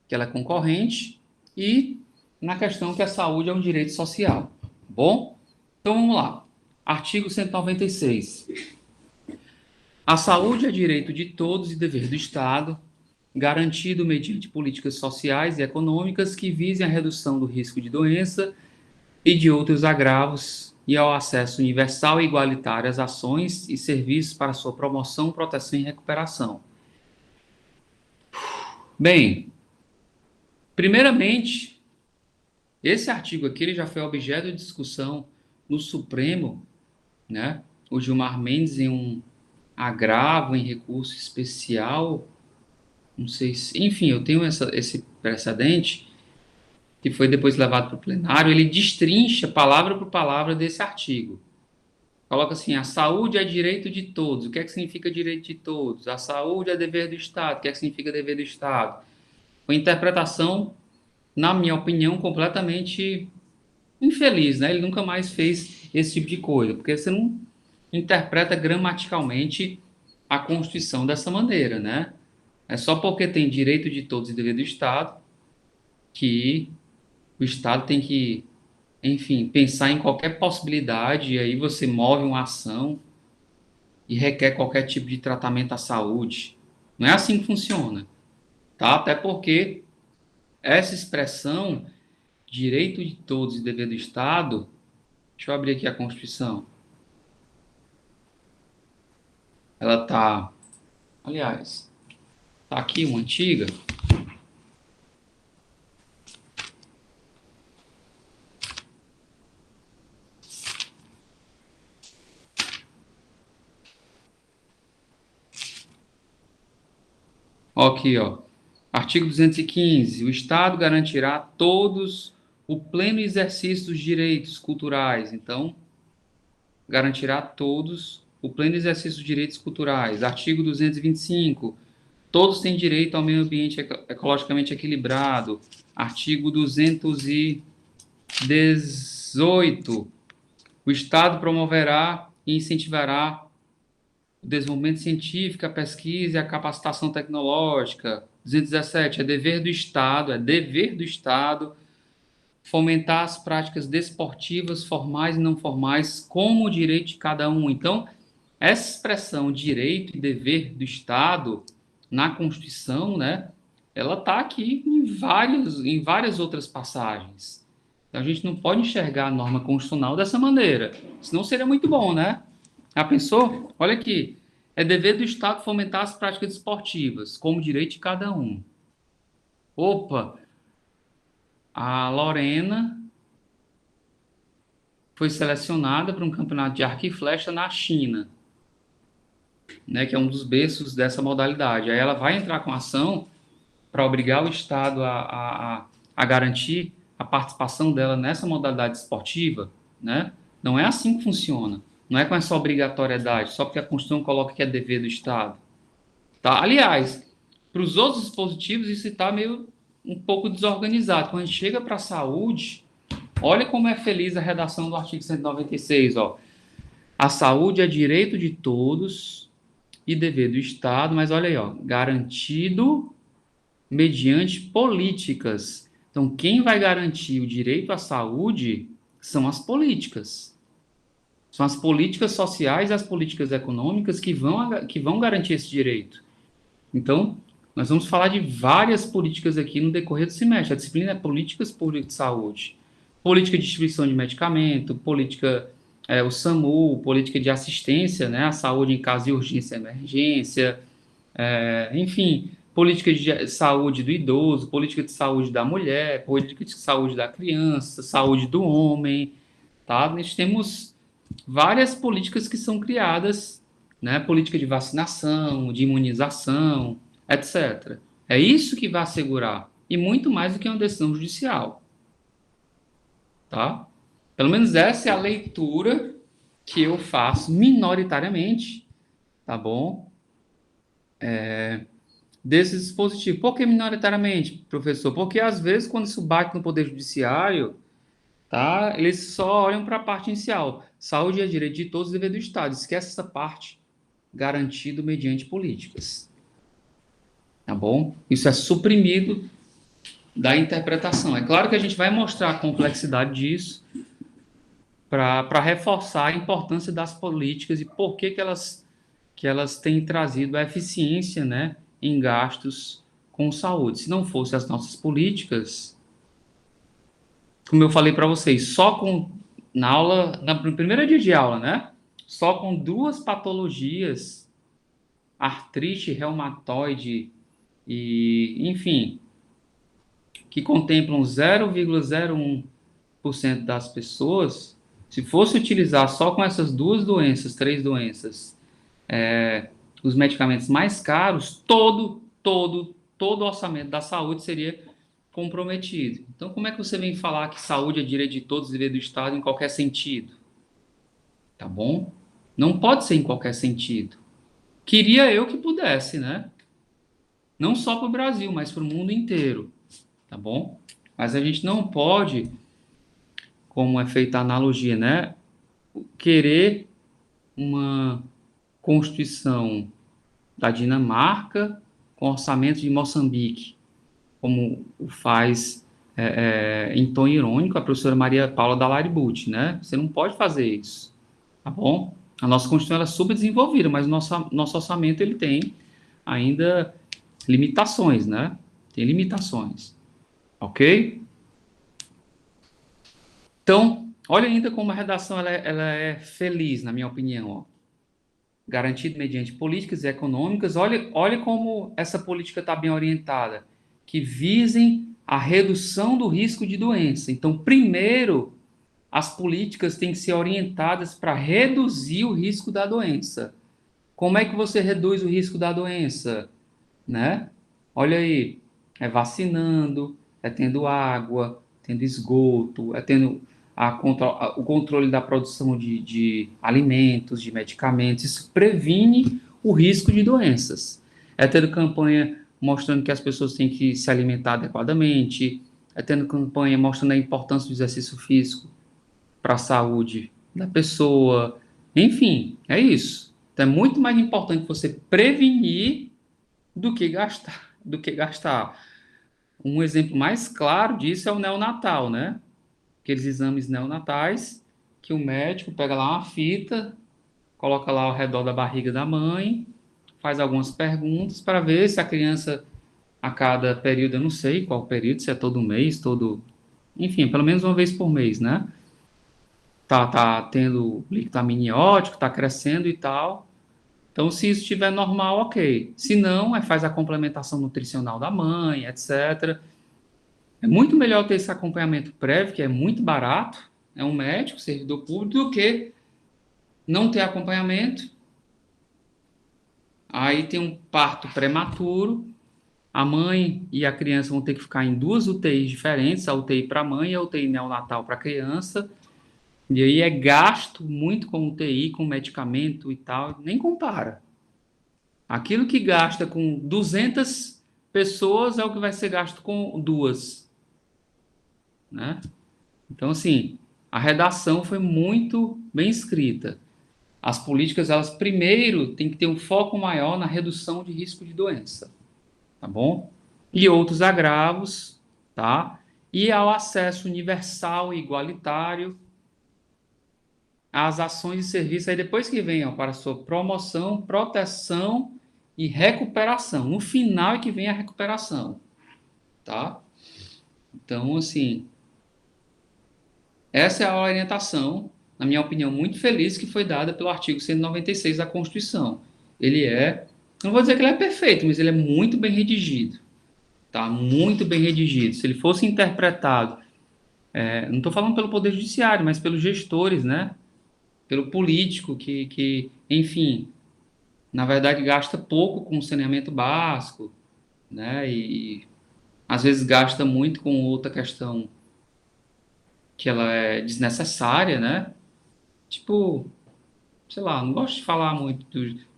que ela é concorrente, e na questão que a saúde é um direito social. Bom? Então vamos lá. Artigo 196. A saúde é direito de todos e dever do Estado, garantido mediante políticas sociais e econômicas que visem a redução do risco de doença e de outros agravos e ao acesso universal e igualitário às ações e serviços para sua promoção, proteção e recuperação. Bem, primeiramente, esse artigo aqui ele já foi objeto de discussão no Supremo, né? O Gilmar Mendes, em um agravo em recurso especial, não sei se... Enfim, eu tenho esse precedente, que foi depois levado para o plenário, ele destrincha palavra por palavra desse artigo. Coloca assim, a saúde é direito de todos. O que é que significa direito de todos? A saúde é dever do Estado. O que é que significa dever do Estado? Uma interpretação, na minha opinião, completamente infeliz, né? Ele nunca mais fez esse tipo de coisa, porque você não interpreta gramaticalmente a Constituição dessa maneira, né? É só porque tem direito de todos e dever do Estado que o Estado tem que, enfim, pensar em qualquer possibilidade, e aí você move uma ação e requer qualquer tipo de tratamento à saúde. Não é assim que funciona, tá? Até porque essa expressão, direito de todos e dever do Estado, deixa eu abrir aqui a Constituição. Ela tá, aliás, tá aqui uma antiga. Ó, aqui, ó. Artigo 215. O Estado garantirá a todos o pleno exercício dos direitos culturais. Então, garantirá a todos o pleno exercício dos direitos culturais. Artigo 225. Todos têm direito ao meio ambiente ecologicamente equilibrado. Artigo 218. O Estado promoverá e incentivará o desenvolvimento científico, a pesquisa e a capacitação tecnológica. 217. É dever do Estado fomentar as práticas desportivas, formais e não formais, como o direito de cada um. Então, essa expressão direito e dever do Estado na Constituição, né, ela está aqui em várias outras passagens. Então, a gente não pode enxergar a norma constitucional dessa maneira, senão seria muito bom, né? Já pensou? Olha aqui, é dever do Estado fomentar as práticas esportivas, como direito de cada um. Opa, a Lorena foi selecionada para um campeonato de arco e flecha na China, né, que é um dos berços dessa modalidade. Aí ela vai entrar com ação para obrigar o Estado a a garantir a participação dela nessa modalidade esportiva, né? Não é assim que funciona. Não é com essa obrigatoriedade, só porque a Constituição coloca que é dever do Estado. Tá? Aliás, para os outros dispositivos, isso está meio um pouco desorganizado. Quando a gente chega para a saúde, olha como é feliz a redação do artigo 196. Ó. A saúde é direito de todos e dever do Estado, mas olha aí, ó, garantido mediante políticas. Então, quem vai garantir o direito à saúde são as políticas. São as políticas sociais e as políticas econômicas que vão garantir esse direito. Então, nós vamos falar de várias políticas aqui no decorrer do semestre. A disciplina é políticas públicas de saúde. Política de distribuição de medicamento, política, o SAMU, política de assistência, né, à saúde em caso de urgência e emergência, enfim, política de saúde do idoso, política de saúde da mulher, política de saúde da criança, saúde do homem, tá? Nós temos várias políticas que são criadas, né? Política de vacinação, de imunização, etc. É isso que vai assegurar, e muito mais do que uma decisão judicial, tá? Pelo menos essa é a leitura que eu faço minoritariamente, tá bom? Desse dispositivo. Por que minoritariamente, professor? Porque às vezes quando isso bate no Poder Judiciário, tá? Eles só olham para a parte inicial. Saúde é direito de todos e dever do Estado. Esquece essa parte, garantido mediante políticas. Tá bom? Isso é suprimido da interpretação. É claro que a gente vai mostrar a complexidade disso para reforçar a importância das políticas e por que elas têm trazido a eficiência, né, em gastos com saúde. Se não fossem as nossas políticas, como eu falei para vocês, na aula, no primeiro dia de aula, né? Só com 2 patologias, artrite reumatoide e, enfim, que contemplam 0,01% das pessoas, se fosse utilizar só com essas 3 doenças, os medicamentos mais caros, todo o orçamento da saúde seria comprometido. Então, como é que você vem falar que saúde é direito de todos e dever do Estado em qualquer sentido? Tá bom? Não pode ser em qualquer sentido. Queria eu que pudesse, né? Não só para o Brasil, mas para o mundo inteiro, tá bom? Mas a gente não pode, como é feita a analogia, né? Querer uma Constituição da Dinamarca com orçamento de Moçambique, como o faz em tom irônico a professora Maria Paula Dallari-Butt, né? Você não pode fazer isso, tá bom? A nossa Constituição ela é subdesenvolvida, mas o nosso orçamento ele tem ainda limitações, né? Tem limitações, ok? Então, olha ainda como a redação ela é feliz, na minha opinião, ó. Garantido mediante políticas econômicas. Olha como essa política está bem orientada, que visem a redução do risco de doença. Então, primeiro, as políticas têm que ser orientadas para reduzir o risco da doença. Como é que você reduz o risco da doença? Né? Olha aí, é vacinando, é tendo água, tendo esgoto, é tendo o controle da produção de alimentos, de medicamentos. Isso previne o risco de doenças. É tendo campanha mostrando que as pessoas têm que se alimentar adequadamente, é tendo campanha mostrando a importância do exercício físico para a saúde da pessoa. Enfim, é isso. Então, é muito mais importante você prevenir do que gastar. Um exemplo mais claro disso é o neonatal, né? Aqueles exames neonatais que o médico pega lá uma fita, coloca lá ao redor da barriga da mãe, faz algumas perguntas para ver se a criança, a cada período, eu não sei qual período, se é todo mês, enfim, pelo menos uma vez por mês, né? Tá tendo líquido amniótico, tá crescendo e tal. Então, se isso estiver normal, ok. Se não, faz a complementação nutricional da mãe, etc. É muito melhor ter esse acompanhamento prévio, que é muito barato, é um médico, servidor público, do que não ter acompanhamento. Aí tem um parto prematuro, A mãe e a criança vão ter que ficar em duas UTIs diferentes, a UTI para a mãe e a UTI neonatal para a criança. E aí é gasto muito com UTI, com medicamento e tal, nem compara. Aquilo que gasta com 200 pessoas é o que vai ser gasto com duas, né? Então, assim, a redação foi muito bem escrita. As políticas, elas primeiro têm que ter um foco maior na redução de risco de doença, tá bom? E outros agravos, tá? E ao acesso universal e igualitário às ações e serviços, aí depois que venham para sua promoção, proteção e recuperação. No final é que vem a recuperação, tá? Então, assim, essa é a orientação, na minha opinião, muito feliz que foi dada pelo artigo 196 da Constituição. Ele é, não vou dizer que ele é perfeito, mas ele é muito bem redigido, tá? Muito bem redigido. Se ele fosse interpretado, não estou falando pelo Poder Judiciário, mas pelos gestores, né? Pelo político enfim, na verdade gasta pouco com saneamento básico, né? E às vezes gasta muito com outra questão que ela é desnecessária, né? Tipo, sei lá, não gosto de falar muito,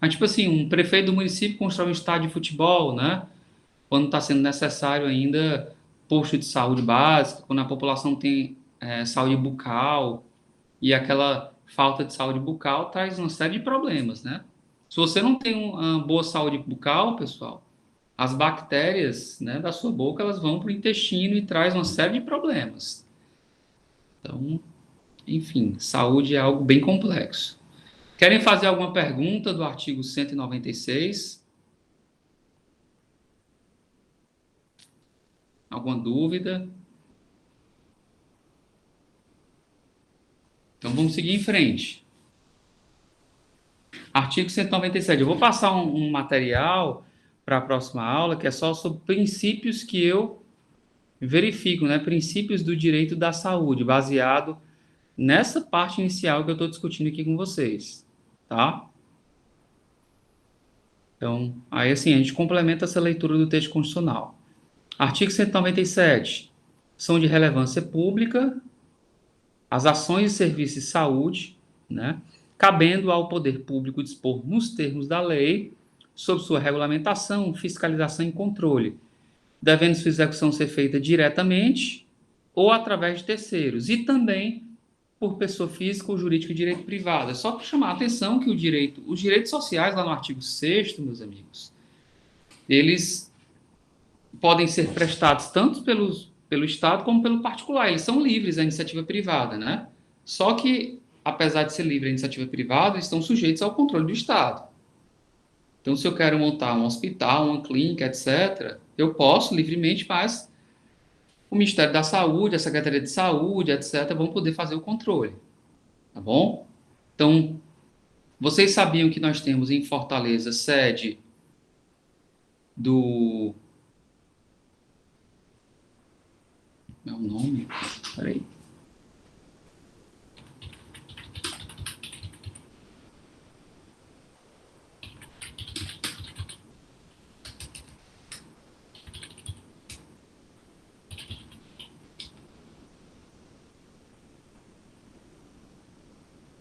mas tipo assim, um prefeito do município constrói um estádio de futebol, né? Quando está sendo necessário ainda posto de saúde básica, quando a população tem saúde bucal e aquela falta de saúde bucal traz uma série de problemas, né? Se você não tem uma boa saúde bucal, pessoal, as bactérias, né, da sua boca elas vão para o intestino e traz uma série de problemas. Então, enfim, saúde é algo bem complexo. Querem fazer alguma pergunta do artigo 196? Alguma dúvida? Então vamos seguir em frente. Artigo 197. Eu vou passar um material para a próxima aula que é só sobre princípios que eu verifico, né? Princípios do direito da saúde, baseado nessa parte inicial que eu estou discutindo aqui com vocês, tá? Então, aí assim, a gente complementa essa leitura do texto constitucional. Artigo 197. São de relevância pública as ações e serviços de saúde, né, cabendo ao poder público dispor, nos termos da lei, sobre sua regulamentação, fiscalização e controle, devendo sua execução ser feita diretamente ou através de terceiros, e também por pessoa física ou jurídica de direito privado. É só para chamar a atenção que os direitos sociais, lá no artigo 6º, meus amigos, eles podem ser prestados tanto pelo Estado como pelo particular. Eles são livres à iniciativa privada, né? Só que, apesar de ser livre à iniciativa privada, estão sujeitos ao controle do Estado. Então, se eu quero montar um hospital, uma clínica, etc., eu posso livremente, mas o Ministério da Saúde, a Secretaria de Saúde, etc., vão poder fazer o controle. Tá bom? Então, vocês sabiam que nós temos em Fortaleza sede do. Meu nome? Peraí.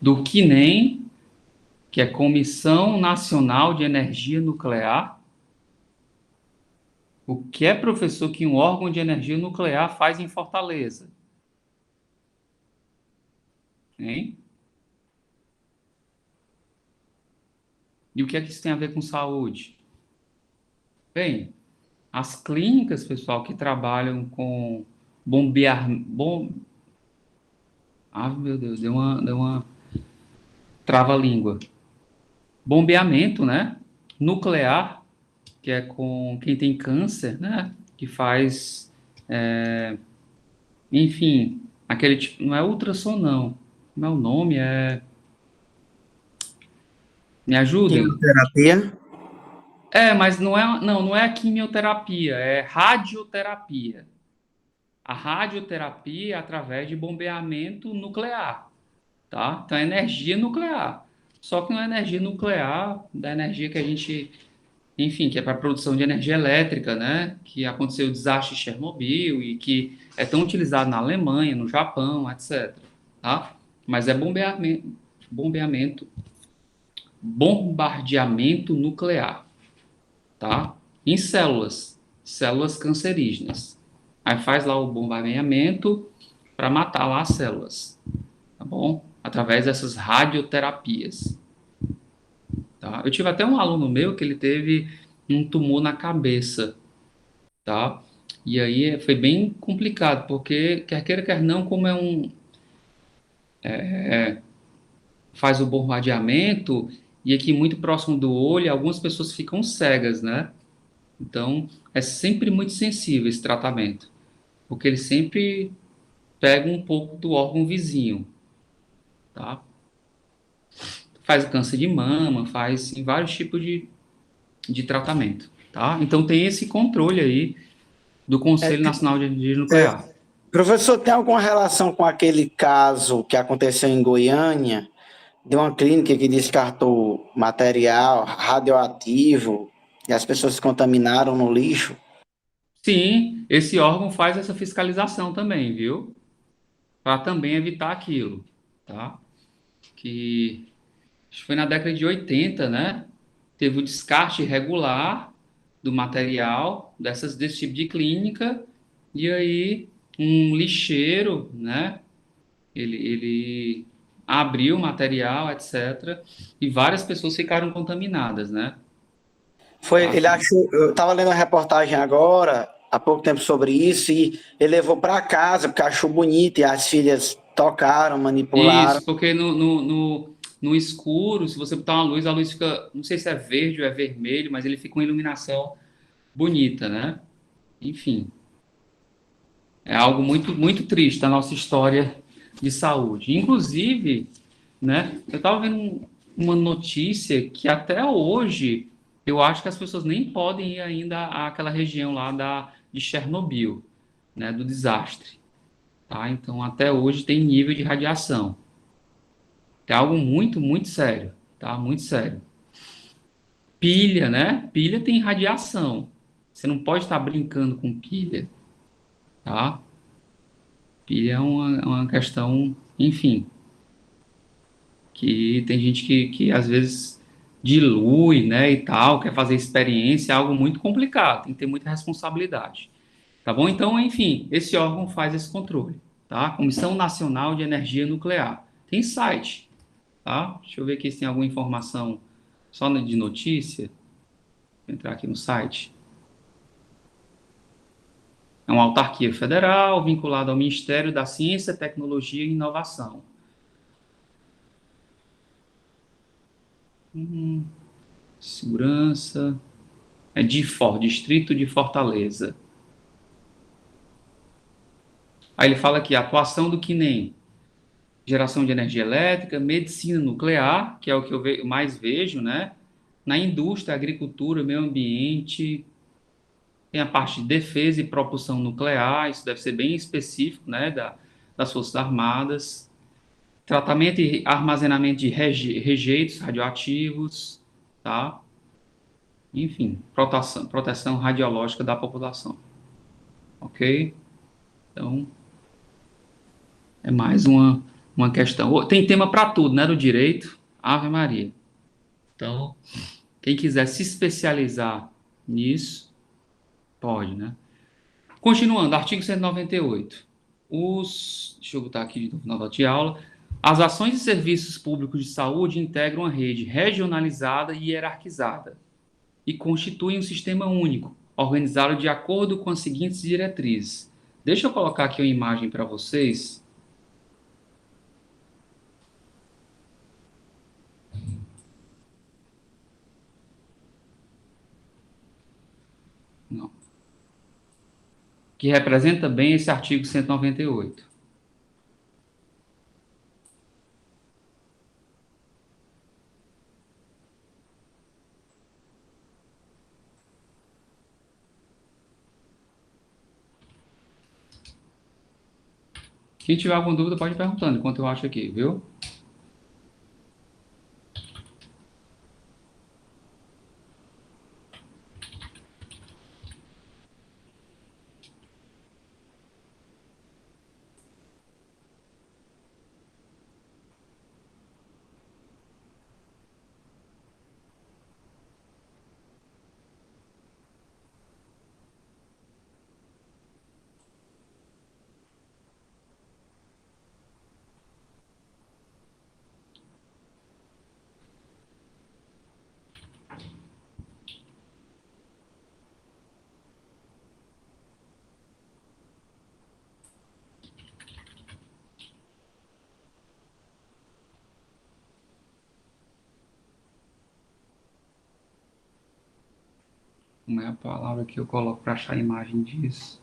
Do CNEM, que é Comissão Nacional de Energia Nuclear. O que é, professor, que um órgão de energia nuclear faz em Fortaleza? Hein? E o que é que isso tem a ver com saúde? Bem, as clínicas, pessoal, que trabalham com bombear... Ah, meu Deus, deu uma trava-língua. Bombeamento, né? Nuclear, que é com quem tem câncer, né? Que faz... enfim, aquele tipo... Não é ultrassom, não. Como é o nome? Me ajudem? Quimioterapia? Mas não é a quimioterapia, é radioterapia. A radioterapia é através de bombeamento nuclear, tá? Então é energia nuclear. Só que não é energia nuclear, da energia que a gente enfim, que é para produção de energia elétrica, né? Que aconteceu o desastre de Chernobyl e que é tão utilizado na Alemanha, no Japão, etc. Tá? Mas é bombeamento, bombardeamento nuclear, tá? Em células cancerígenas. Aí faz lá o bombardeamento para matar lá as células, tá bom? Através dessas radioterapias, tá? Eu tive até um aluno meu que ele teve um tumor na cabeça, tá? E aí foi bem complicado, porque quer queira, quer não, como faz o bombardeamento e aqui muito próximo do olho, algumas pessoas ficam cegas, né? Então, é sempre muito sensível esse tratamento, porque ele sempre pega um pouco do órgão vizinho, tá? Faz câncer de mama, faz em vários tipos de tratamento, tá? Então, tem esse controle aí do É, Conselho Nacional de Energia é, Nuclear. professor, tem alguma relação com aquele caso que aconteceu em Goiânia, de uma clínica que descartou material radioativo e as pessoas se contaminaram no lixo? Sim, esse órgão faz essa fiscalização também, viu? Para também evitar aquilo, tá? Que acho que foi na década de 80, né? Teve o descarte irregular do material desse tipo de clínica, e aí um lixeiro, né? Ele abriu o material, etc. E várias pessoas ficaram contaminadas, né? Foi, Tá? ele achou, eu estava lendo uma reportagem agora, há pouco tempo sobre isso, e ele levou para casa porque achou bonito e as filhas tocaram, manipularam. Isso, porque no escuro, se você botar uma luz, a luz fica, não sei se é verde ou é vermelho, mas ele fica com iluminação bonita, né? Enfim, é algo muito triste da nossa história de saúde. Inclusive, né, eu estava vendo uma notícia que até hoje eu acho que as pessoas nem podem ir ainda àquela região lá de Chernobyl, né, do desastre, tá? Então, até hoje tem nível de radiação. É algo muito sério, tá? Muito sério. Pilha, né? Pilha tem radiação. Você não pode estar brincando com pilha, tá? Pilha é uma questão, enfim, que tem gente que às vezes dilui, né, e tal, quer fazer experiência, é algo muito complicado, tem que ter muita responsabilidade, tá bom? Então, enfim, esse órgão faz esse controle, tá? Comissão Nacional de Energia Nuclear. Tem site, tá? Deixa eu ver aqui se tem alguma informação só de notícia. Vou entrar aqui no site. É uma autarquia federal vinculada ao Ministério da Ciência, Tecnologia e Inovação. Segurança. É Distrito de Fortaleza. Aí ele fala aqui, atuação do CNEM, geração de energia elétrica, medicina nuclear, que é o que eu mais vejo, né? Na indústria, agricultura, meio ambiente, tem a parte de defesa e propulsão nuclear, isso deve ser bem específico, né, das Forças Armadas. Tratamento e armazenamento de rejeitos radioativos, tá? Enfim, proteção radiológica da população, ok? Então, é mais uma questão. Tem tema para tudo, né, do direito? Ave Maria. Então, quem quiser se especializar nisso, pode, né? Continuando, artigo 198. Deixa eu botar aqui de novo na nota de aula. As ações e serviços públicos de saúde integram uma rede regionalizada e hierarquizada e constituem um sistema único, organizado de acordo com as seguintes diretrizes. Deixa eu colocar aqui uma imagem para vocês. Não. Que representa bem esse artigo 198. Quem tiver alguma dúvida pode ir perguntando enquanto eu acho aqui, viu? Como é a palavra que eu coloco para achar a imagem disso?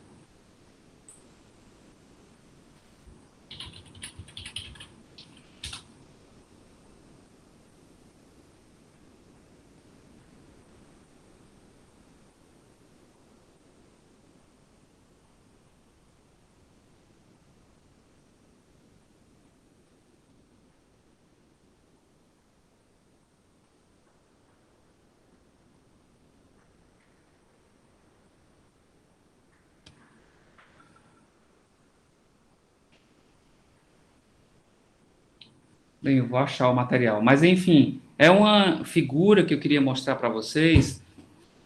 Bem, eu vou achar o material. Mas, enfim, é uma figura que eu queria mostrar para vocês,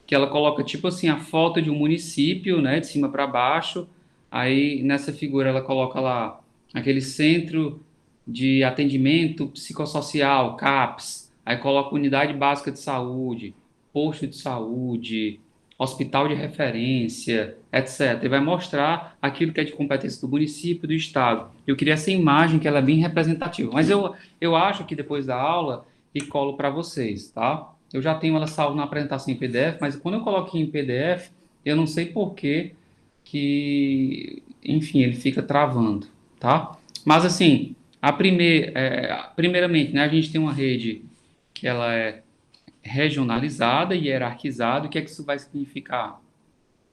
que ela coloca, tipo assim, a foto de um município, né, de cima para baixo. Aí, nessa figura, ela coloca lá aquele centro de atendimento psicossocial, CAPS. Aí coloca unidade básica de saúde, posto de saúde, hospital de referência, etc. E vai mostrar aquilo que é de competência do município, do estado. Eu queria essa imagem, que ela é bem representativa. Mas eu acho que depois da aula, e colo para vocês, tá? Eu já tenho ela salva na apresentação em PDF, mas quando eu coloco em PDF, eu não sei por que, enfim, ele fica travando, tá? Mas assim, primeiramente, né, a gente tem uma rede que ela é regionalizada e hierarquizada. O que é que isso vai significar?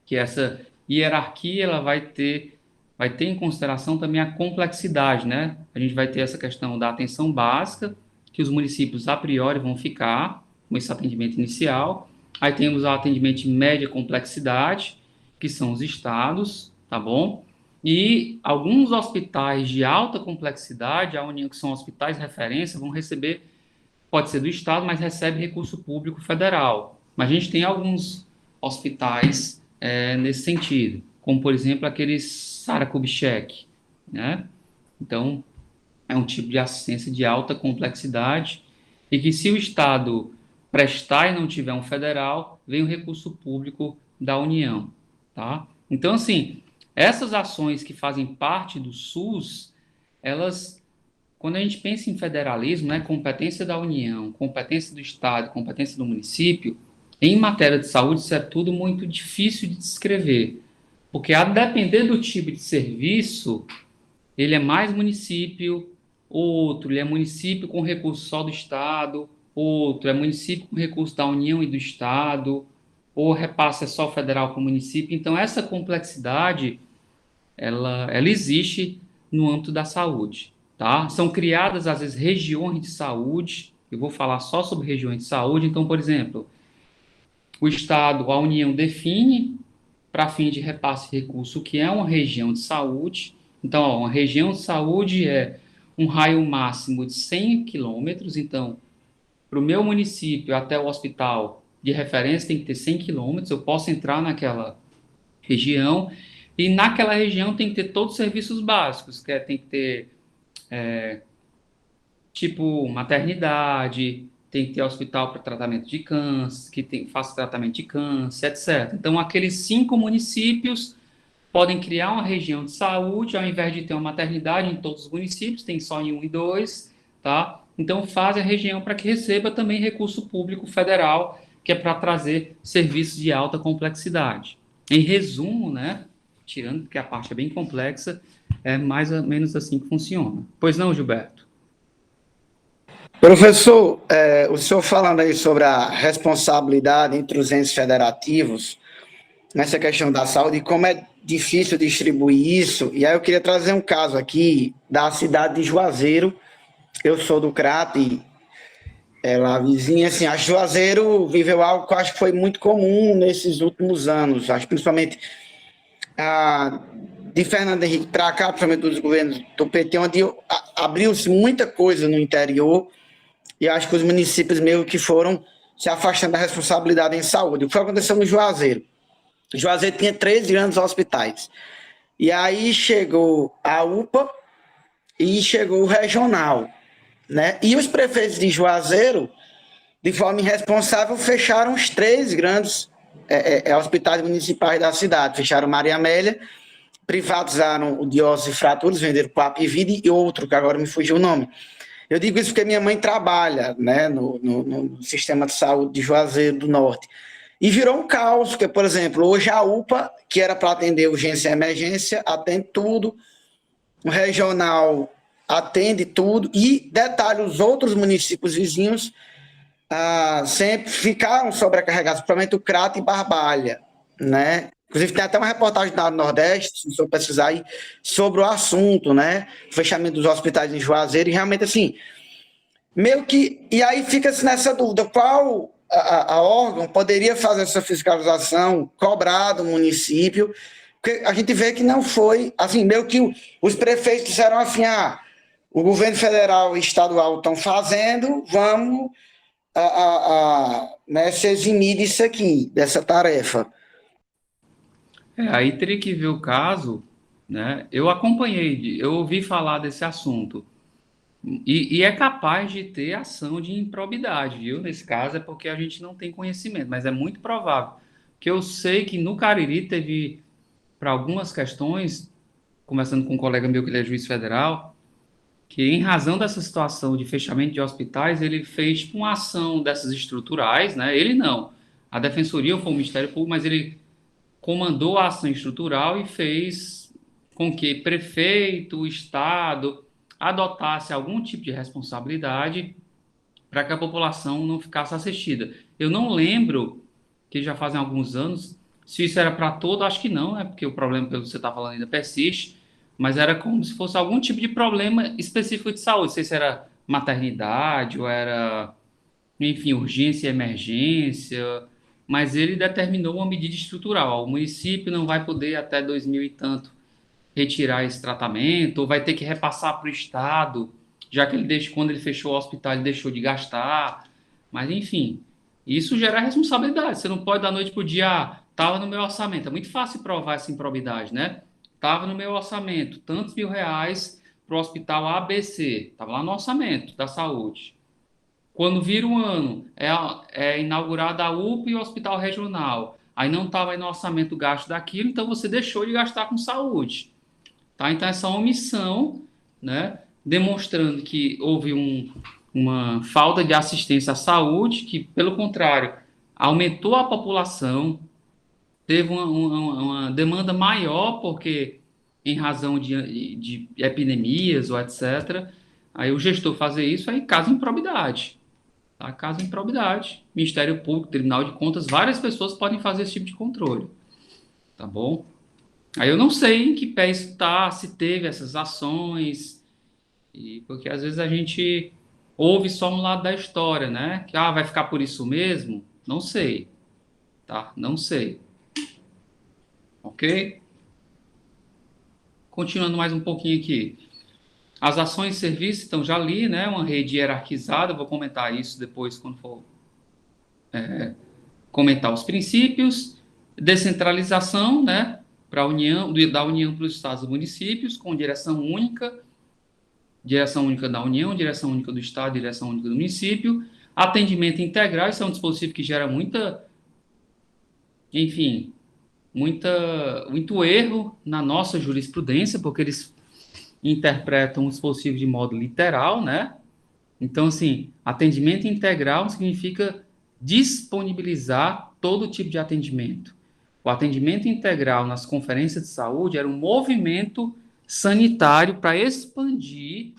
Que essa hierarquia ela vai ter em consideração também a complexidade, né? A gente vai ter essa questão da atenção básica, que os municípios a priori vão ficar com esse atendimento inicial. Aí temos o atendimento de média complexidade, que são os estados, tá bom? E alguns hospitais de alta complexidade, a União, que são hospitais de referência, vão receber, pode ser do estado, mas recebe recurso público federal. Mas a gente tem alguns hospitais nesse sentido, como, por exemplo, aqueles Sara Kubitschek, né? Então, é um tipo de assistência de alta complexidade e que, se o estado prestar e não tiver um federal, vem o recurso público da União, tá? Então, assim, essas ações que fazem parte do SUS, elas, quando a gente pensa em federalismo, né, competência da União, competência do estado, competência do município, em matéria de saúde, isso é tudo muito difícil de descrever, porque a depender do tipo de serviço, ele é mais município, outro ele é município com recurso só do estado, outro é município com recurso da União e do estado, ou repasse é só federal para o município. Então, essa complexidade, ela existe no âmbito da saúde, tá? São criadas, às vezes, regiões de saúde. Eu vou falar só sobre regiões de saúde. Então, por exemplo, o estado, a União define, para fim de repasse de recurso, o que é uma região de saúde. Então, ó, uma região de saúde é um raio máximo de 100 quilômetros. Então, para o meu município até o hospital de referência tem que ter 100 quilômetros. Eu posso entrar naquela região, e naquela região tem que ter todos os serviços básicos, que tem que ter, tipo, maternidade, tem que ter hospital para tratamento de câncer, faça tratamento de câncer, etc. Então, aqueles 5 municípios podem criar uma região de saúde, ao invés de ter uma maternidade em todos os municípios, tem só em 1 e 2, tá? Então, faz a região para que receba também recurso público federal, que é para trazer serviços de alta complexidade. Em resumo, né, tirando que a parte é bem complexa, é mais ou menos assim que funciona. Pois não, Gilberto? Professor, o senhor falando aí sobre a responsabilidade entre os entes federativos, nessa questão da saúde, e como é difícil distribuir isso, e aí eu queria trazer um caso aqui da cidade de Juazeiro. Eu sou do Crato, e ela vizinha, assim, a Juazeiro viveu algo que eu acho que foi muito comum nesses últimos anos, acho principalmente de Fernando Henrique para cá, principalmente dos governos do PT, onde abriu-se muita coisa no interior, e acho que os municípios meio que foram se afastando da responsabilidade em saúde. O que foi acontecendo no Juazeiro? Juazeiro tinha 3 grandes hospitais. E aí chegou a UPA e chegou o regional, né? E os prefeitos de Juazeiro, de forma irresponsável, fecharam os 3 grandes hospitais municipais da cidade. Fecharam Maria Amélia, privatizaram o Dióceses e Fraturas, venderam para a Apivide e outro, que agora me fugiu o nome. Eu digo isso porque minha mãe trabalha, né, no sistema de saúde de Juazeiro do Norte. E virou um caos, porque, por exemplo, hoje a UPA, que era para atender urgência e emergência, atende tudo, o regional atende tudo, e, detalhe, os outros municípios vizinhos sempre ficaram sobrecarregados, principalmente o Crato e Barbalha, né? Inclusive, tem até uma reportagem do Nordeste, se você pesquisar aí, sobre o assunto, né? O fechamento dos hospitais em Juazeiro, e realmente, assim, meio que. E aí fica-se nessa dúvida: qual a órgão poderia fazer essa fiscalização, cobrar do município? Porque a gente vê que não foi, assim, meio que os prefeitos disseram assim: o governo federal e estadual estão fazendo, vamos né, se eximir disso aqui, dessa tarefa. Aí teria que ver o caso, né? Eu acompanhei, eu ouvi falar desse assunto. E é capaz de ter ação de improbidade, viu? Nesse caso é porque a gente não tem conhecimento, mas é muito provável. Que eu sei que no Cariri teve, para algumas questões, conversando com um colega meu que ele é juiz federal, que em razão dessa situação de fechamento de hospitais, ele fez tipo, uma ação dessas estruturais, né? Ele não. A Defensoria ou foi o Ministério Público, mas ele comandou a ação estrutural e fez com que prefeito, Estado adotasse algum tipo de responsabilidade para que a população não ficasse assistida. Eu não lembro, que já fazem alguns anos, se isso era para todo, acho que não, né? Porque o problema, pelo que você está falando, ainda persiste, mas era como se fosse algum tipo de problema específico de saúde, não sei se era maternidade ou era, enfim, urgência e emergência, mas ele determinou uma medida estrutural. O município não vai poder, até 2000 e tanto, retirar esse tratamento, ou vai ter que repassar para o Estado, já que ele deixou, quando ele fechou o hospital, ele deixou de gastar. Mas, enfim, isso gera responsabilidade. Você não pode, da noite para o dia, estava no meu orçamento. É muito fácil provar essa improbidade, né? Estava no meu orçamento, tantos mil reais para o hospital ABC. Estava lá no orçamento da saúde. Quando vira um ano, é inaugurada a UPA e o hospital regional. Aí não estava no orçamento o gasto daquilo, então você deixou de gastar com saúde. Tá? Então, essa omissão, né, demonstrando que houve uma falta de assistência à saúde, que, pelo contrário, aumentou a população, teve uma demanda maior, porque em razão de epidemias ou etc., aí o gestor fazer isso, aí caso improbidade. Tá? Caso improbidade, Ministério Público, Tribunal de Contas, várias pessoas podem fazer esse tipo de controle. Tá bom? Aí eu não sei em que pé isso está, se teve essas ações, porque às vezes a gente ouve só um lado da história, né? Que vai ficar por isso mesmo? Não sei, tá? Não sei. Ok? Continuando mais um pouquinho aqui. As ações e serviços, então já li, né? Uma rede hierarquizada, vou comentar isso depois quando for comentar os princípios. Descentralização, né? Para a União, da União para os estados e municípios, com direção única da União, direção única do Estado, direção única do município, atendimento integral, isso é um dispositivo que gera enfim, muito erro na nossa jurisprudência, porque eles interpretam o dispositivo de modo literal, né? Então, assim, atendimento integral significa disponibilizar todo tipo de atendimento. O atendimento integral nas conferências de saúde era um movimento sanitário para expandir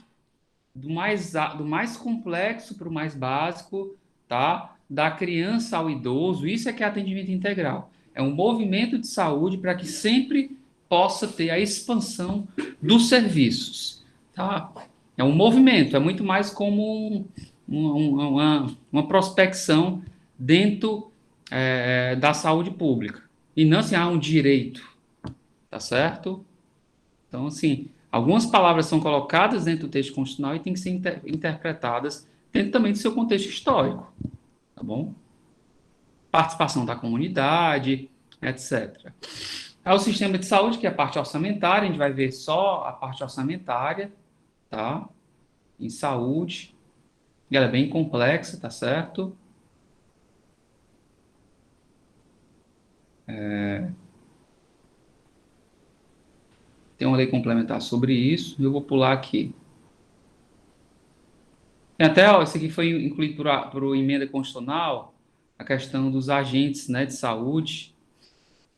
do mais complexo para o mais básico, tá? Da criança ao idoso, isso é que é atendimento integral. É um movimento de saúde para que sempre possa ter a expansão dos serviços, tá? É um movimento, é muito mais como uma prospecção dentro da saúde pública. E não assim, um direito, tá certo? Então, assim, algumas palavras são colocadas dentro do texto constitucional e têm que ser interpretadas dentro também do seu contexto histórico, tá bom? Participação da comunidade, etc. É o sistema de saúde, que é a parte orçamentária, a gente vai ver só a parte orçamentária, tá? Em saúde, e ela é bem complexa, tá certo? Tem uma lei complementar sobre isso, eu vou pular aqui. Tem até, ó, esse aqui foi incluído por emenda constitucional, a questão dos agentes, né, de saúde,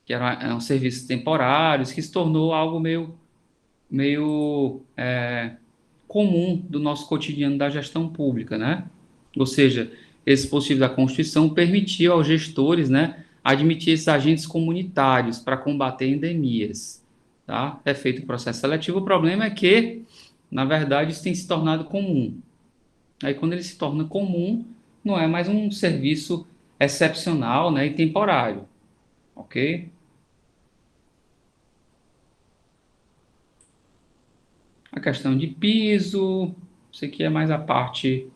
que eram serviços temporários, que se tornou algo meio comum do nosso cotidiano da gestão pública, né? Ou seja, esse dispositivo da Constituição permitiu aos gestores, né, admitir esses agentes comunitários para combater endemias, tá? É feito o processo seletivo. O problema é que, na verdade, isso tem se tornado comum. Aí, quando ele se torna comum, não é mais um serviço excepcional, né, e temporário, ok? A questão de piso, isso aqui é mais a parte,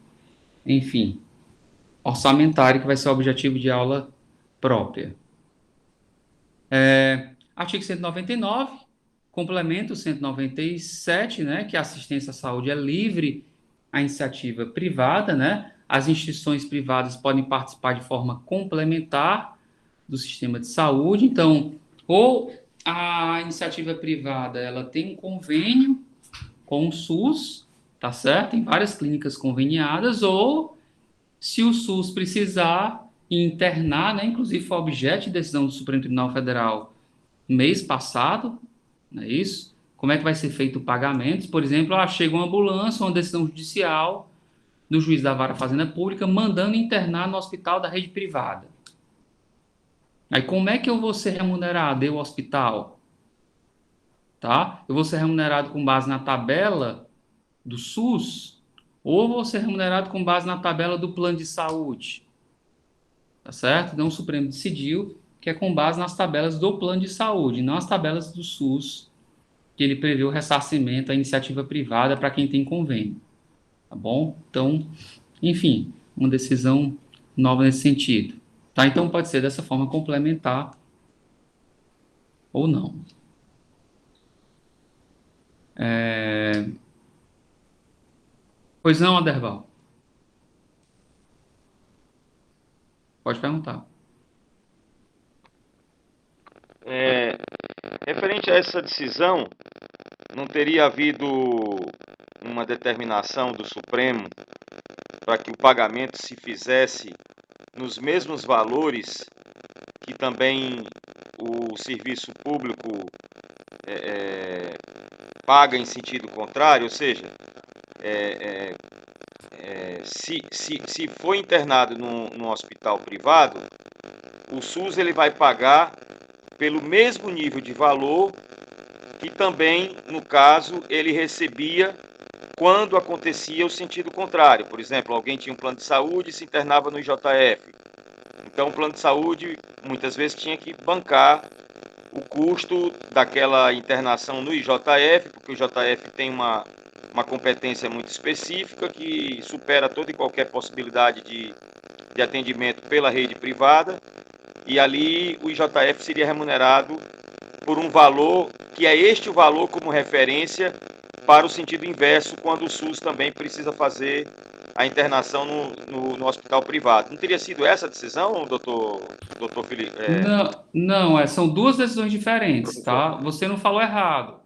enfim, orçamentária, que vai ser o objetivo de aula própria. Artigo 199, complemento o 197, né, que a assistência à saúde é livre à iniciativa privada, né? As instituições privadas podem participar de forma complementar do sistema de saúde. Então, ou a iniciativa privada, ela tem um convênio com o SUS, tá certo? Tem várias clínicas conveniadas, ou se o SUS precisar internar, né, inclusive foi objeto de decisão do Supremo Tribunal Federal mês passado, não é isso? Como é que vai ser feito o pagamento? Por exemplo, chega uma ambulância, uma decisão judicial do juiz da Vara Fazenda Pública mandando internar no hospital da rede privada. Aí como é que eu vou ser remunerado, eu, hospital? Tá? Eu vou ser remunerado com base na tabela do SUS ou vou ser remunerado com base na tabela do plano de saúde? Tá certo? Então o Supremo decidiu que é com base nas tabelas do plano de saúde, não as tabelas do SUS, que ele prevê o ressarcimento à iniciativa privada para quem tem convênio. Tá bom? Então, enfim, uma decisão nova nesse sentido. Tá? Então pode ser dessa forma complementar ou não. Pois não, Aderval? Pode perguntar. Referente a essa decisão, não teria havido uma determinação do Supremo para que o pagamento se fizesse nos mesmos valores que também o serviço público paga em sentido contrário? Ou seja, se for internado num hospital privado, o SUS ele vai pagar pelo mesmo nível de valor que também, no caso, ele recebia quando acontecia o sentido contrário. Por exemplo, alguém tinha um plano de saúde e se internava no IJF. Então, o plano de saúde, muitas vezes, tinha que bancar o custo daquela internação no IJF, porque o IJF tem uma competência muito específica que supera toda e qualquer possibilidade de atendimento pela rede privada, e ali o IJF seria remunerado por um valor que é este o valor como referência para o sentido inverso, quando o SUS também precisa fazer a internação no hospital privado. Não teria sido essa a decisão, doutor Felipe? Não, não, são duas decisões diferentes, Professor? tá? Você não falou errado,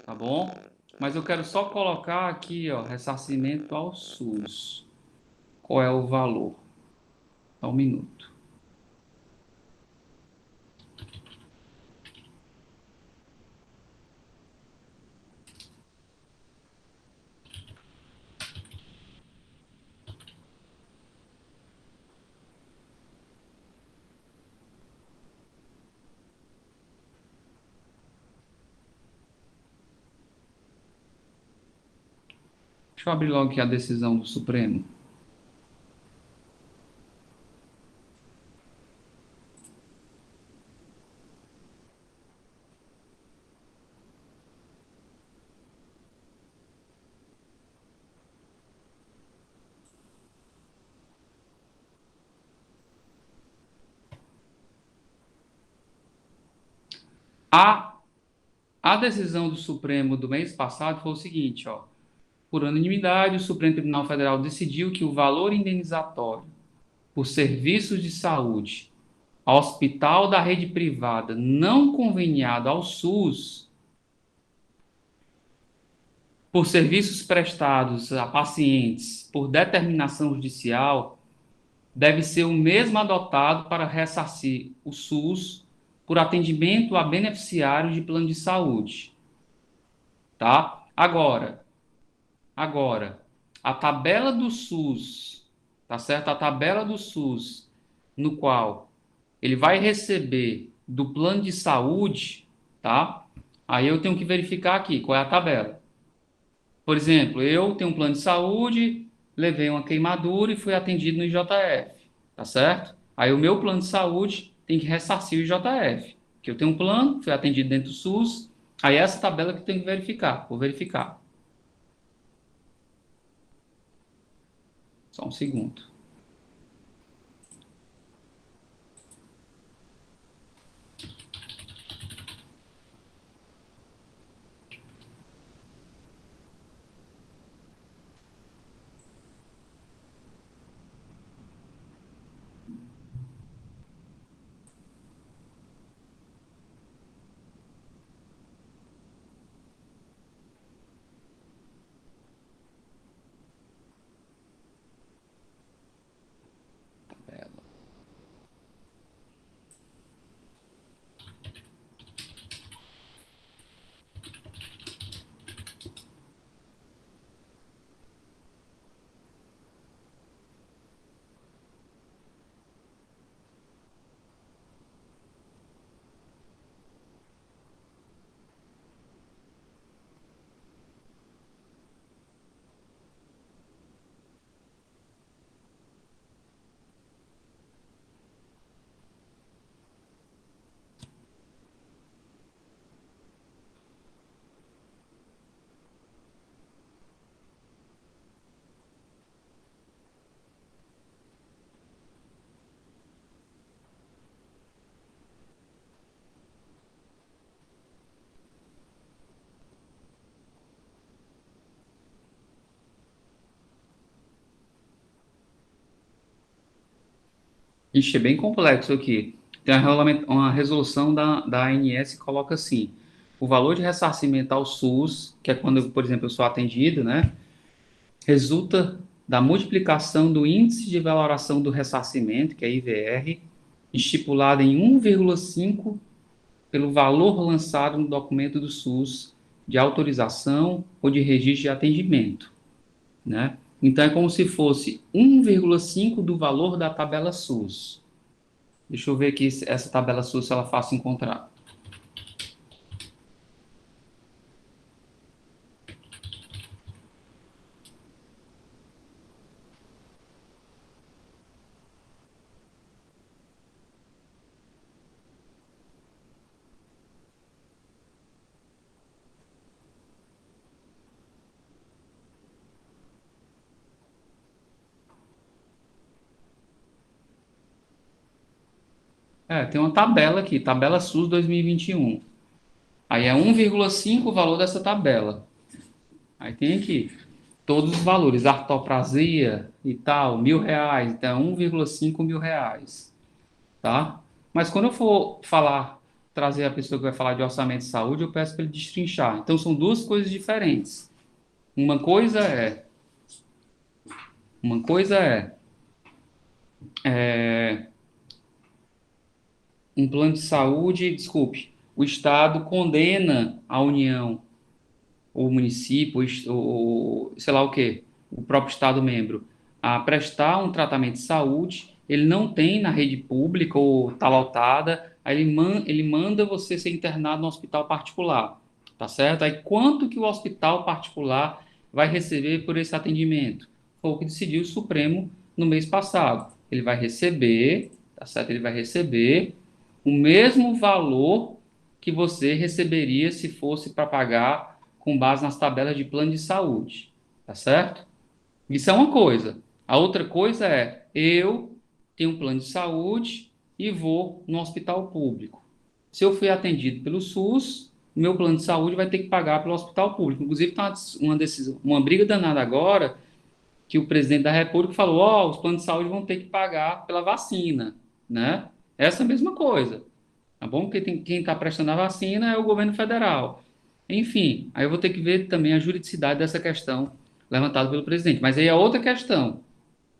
tá bom? Mas eu quero só colocar aqui, ó, ressarcimento ao SUS. Qual é o valor? Só um minuto. Deixa eu abrir logo aqui a decisão do Supremo. A, a decisão do Supremo do mês passado foi o seguinte, ó. Por unanimidade, o Supremo Tribunal Federal decidiu que o valor indenizatório por serviços de saúde ao hospital da rede privada não conveniado ao SUS por serviços prestados a pacientes por determinação judicial deve ser o mesmo adotado para ressarcir o SUS por atendimento a beneficiários de plano de saúde, tá? Agora, a tabela do SUS, tá certo? A tabela do SUS, no qual ele vai receber do plano de saúde, tá? Aí eu tenho que verificar aqui qual é a tabela. Por exemplo, eu tenho um plano de saúde, levei uma queimadura e fui atendido no IJF, tá certo? Aí o meu plano de saúde tem que ressarcir o IJF, que eu tenho um plano, fui atendido dentro do SUS, aí essa tabela que eu tenho que verificar, vou verificar. Só um segundo. Ixi, é bem complexo aqui. Tem uma resolução da ANS que coloca assim: o valor de ressarcimento ao SUS, que é quando, por exemplo, eu sou atendido, né, resulta da multiplicação do índice de valoração do ressarcimento, que é IVR, estipulado em 1,5 pelo valor lançado no documento do SUS de autorização ou de registro de atendimento, né? Então, é como se fosse 1,5 do valor da tabela SUS. Deixa eu ver aqui essa tabela SUS, se ela é fácil encontrar. Tem uma tabela aqui, tabela SUS 2021. Aí é 1,5 o valor dessa tabela. Aí tem aqui todos os valores, artoprasia e tal, R$ 1.000, então 1,5 mil reais, tá? Mas quando eu for falar, trazer a pessoa que vai falar de orçamento de saúde, eu peço para ele destrinchar. Então são duas coisas diferentes. Uma coisa é, uma coisa é um plano de saúde, desculpe, o Estado condena a União, ou o município, ou sei lá o quê, o próprio Estado membro, a prestar um tratamento de saúde, ele não tem na rede pública ou está lotada, aí ele manda você ser internado no hospital particular, tá certo? Aí quanto que o hospital particular vai receber por esse atendimento? Foi o que decidiu o Supremo no mês passado. Ele vai receber, tá certo? Ele vai receber o mesmo valor que você receberia se fosse para pagar com base nas tabelas de plano de saúde, tá certo? Isso é uma coisa. A outra coisa é, eu tenho um plano de saúde e vou no hospital público. Se eu fui atendido pelo SUS, meu plano de saúde vai ter que pagar pelo hospital público. Inclusive, está uma decisão, uma briga danada agora, que o presidente da República falou, os planos de saúde vão ter que pagar pela vacina, né? Essa mesma coisa, tá bom? Porque quem está prestando a vacina é o governo federal. Enfim, aí eu vou ter que ver também a juridicidade dessa questão levantada pelo presidente. Mas aí é outra questão,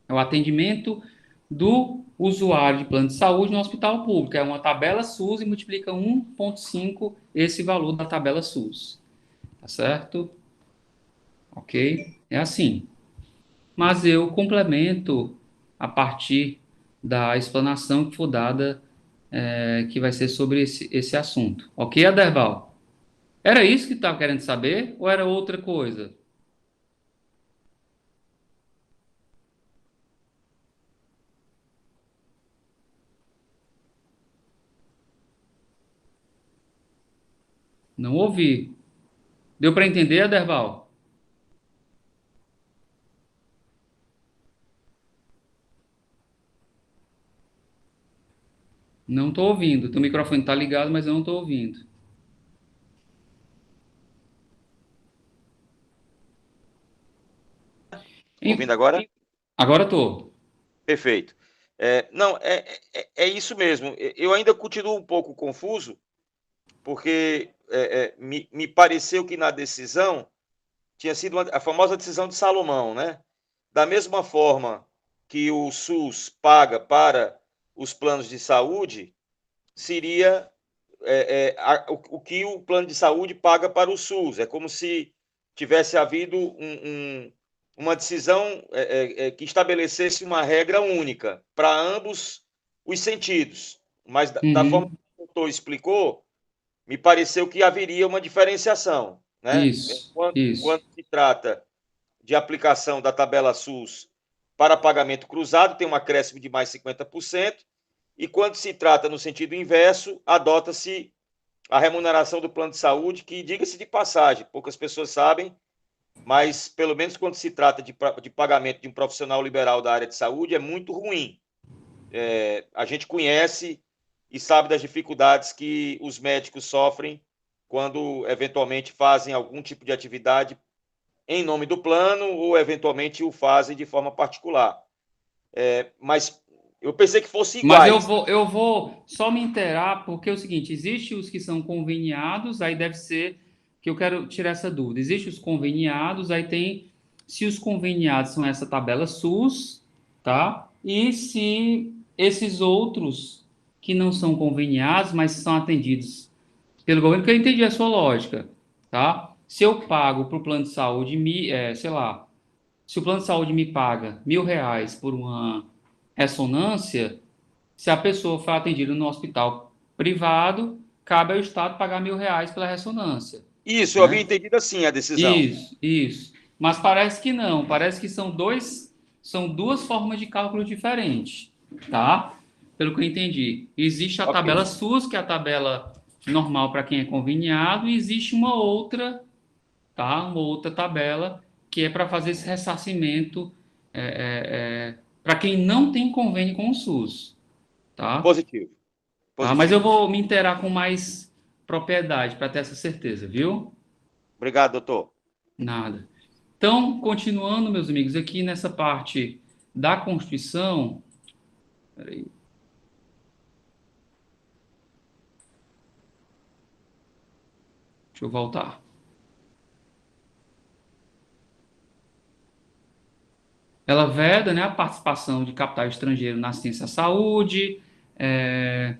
é o atendimento do usuário de plano de saúde no hospital público. É uma tabela SUS e multiplica 1,5 esse valor da tabela SUS. Tá certo? Ok? É assim. Mas eu complemento a partir da explanação que for dada, que vai ser sobre esse assunto. Ok, Aderbal? Era isso que estava querendo saber ou era outra coisa? Não ouvi. Deu para entender, Aderbal? Não estou ouvindo. Teu microfone está ligado, mas eu não estou ouvindo. Ouvindo agora? Agora estou. Perfeito. Não, é isso mesmo. Eu ainda continuo um pouco confuso, porque me pareceu que na decisão tinha sido a famosa decisão de Salomão, né? Da mesma forma que o SUS paga para os planos de saúde, seria o que o plano de saúde paga para o SUS. É como se tivesse havido uma decisão que estabelecesse uma regra única para ambos os sentidos. Mas da forma Uhum. que o doutor explicou, me pareceu que haveria uma diferenciação, né? Isso, Quando isso. se trata de aplicação da tabela SUS para pagamento cruzado, tem um acréscimo de mais 50%, e quando se trata no sentido inverso, adota-se a remuneração do plano de saúde, que, diga-se de passagem, poucas pessoas sabem, mas pelo menos quando se trata de pagamento de um profissional liberal da área de saúde, é muito ruim. A gente conhece e sabe das dificuldades que os médicos sofrem quando eventualmente fazem algum tipo de atividade em nome do plano ou eventualmente o fazem de forma particular. Mas eu pensei que fossem Mas eu iguais. vou, eu vou só me inteirar, porque é o seguinte, existe os que são conveniados, aí deve ser que eu quero tirar essa dúvida. Existe os conveniados, aí tem se os conveniados são essa tabela SUS, tá? E se esses outros que não são conveniados, mas são atendidos pelo governo, que eu entendi a sua lógica, tá? Se eu pago para o plano de saúde, sei lá, se o plano de saúde me paga R$ 1.000 por uma ressonância, se a pessoa for atendida no hospital privado, cabe ao Estado pagar R$ 1.000 pela ressonância, Isso, eu havia né? entendido assim a decisão. Isso, isso. Mas parece que não. Parece que são duas formas de cálculo diferentes, tá? Pelo que eu entendi. Existe a Ok. tabela SUS, que é a tabela normal para quem é conveniado, e existe uma outra, tá? Uma outra tabela que é para fazer esse ressarcimento para quem não tem convênio com o SUS, tá? Positivo. Tá? Mas eu Positivo. vou me inteirar com mais propriedade para ter essa certeza, viu? Obrigado, doutor. Nada. Então, continuando, meus amigos, aqui nessa parte da Constituição, peraí, deixa eu voltar. Ela veda, né, a participação de capital estrangeiro na assistência à saúde. É,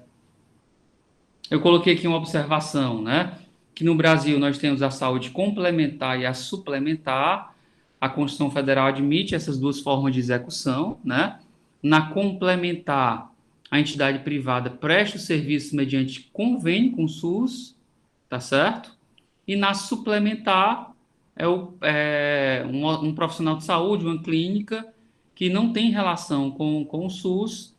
eu coloquei aqui uma observação, né, que no Brasil nós temos a saúde complementar e a suplementar. A Constituição Federal admite essas duas formas de execução, né? Na complementar, a entidade privada presta o serviço mediante convênio com o SUS, tá certo? E na suplementar, um profissional de saúde, uma clínica, que não tem relação com o SUS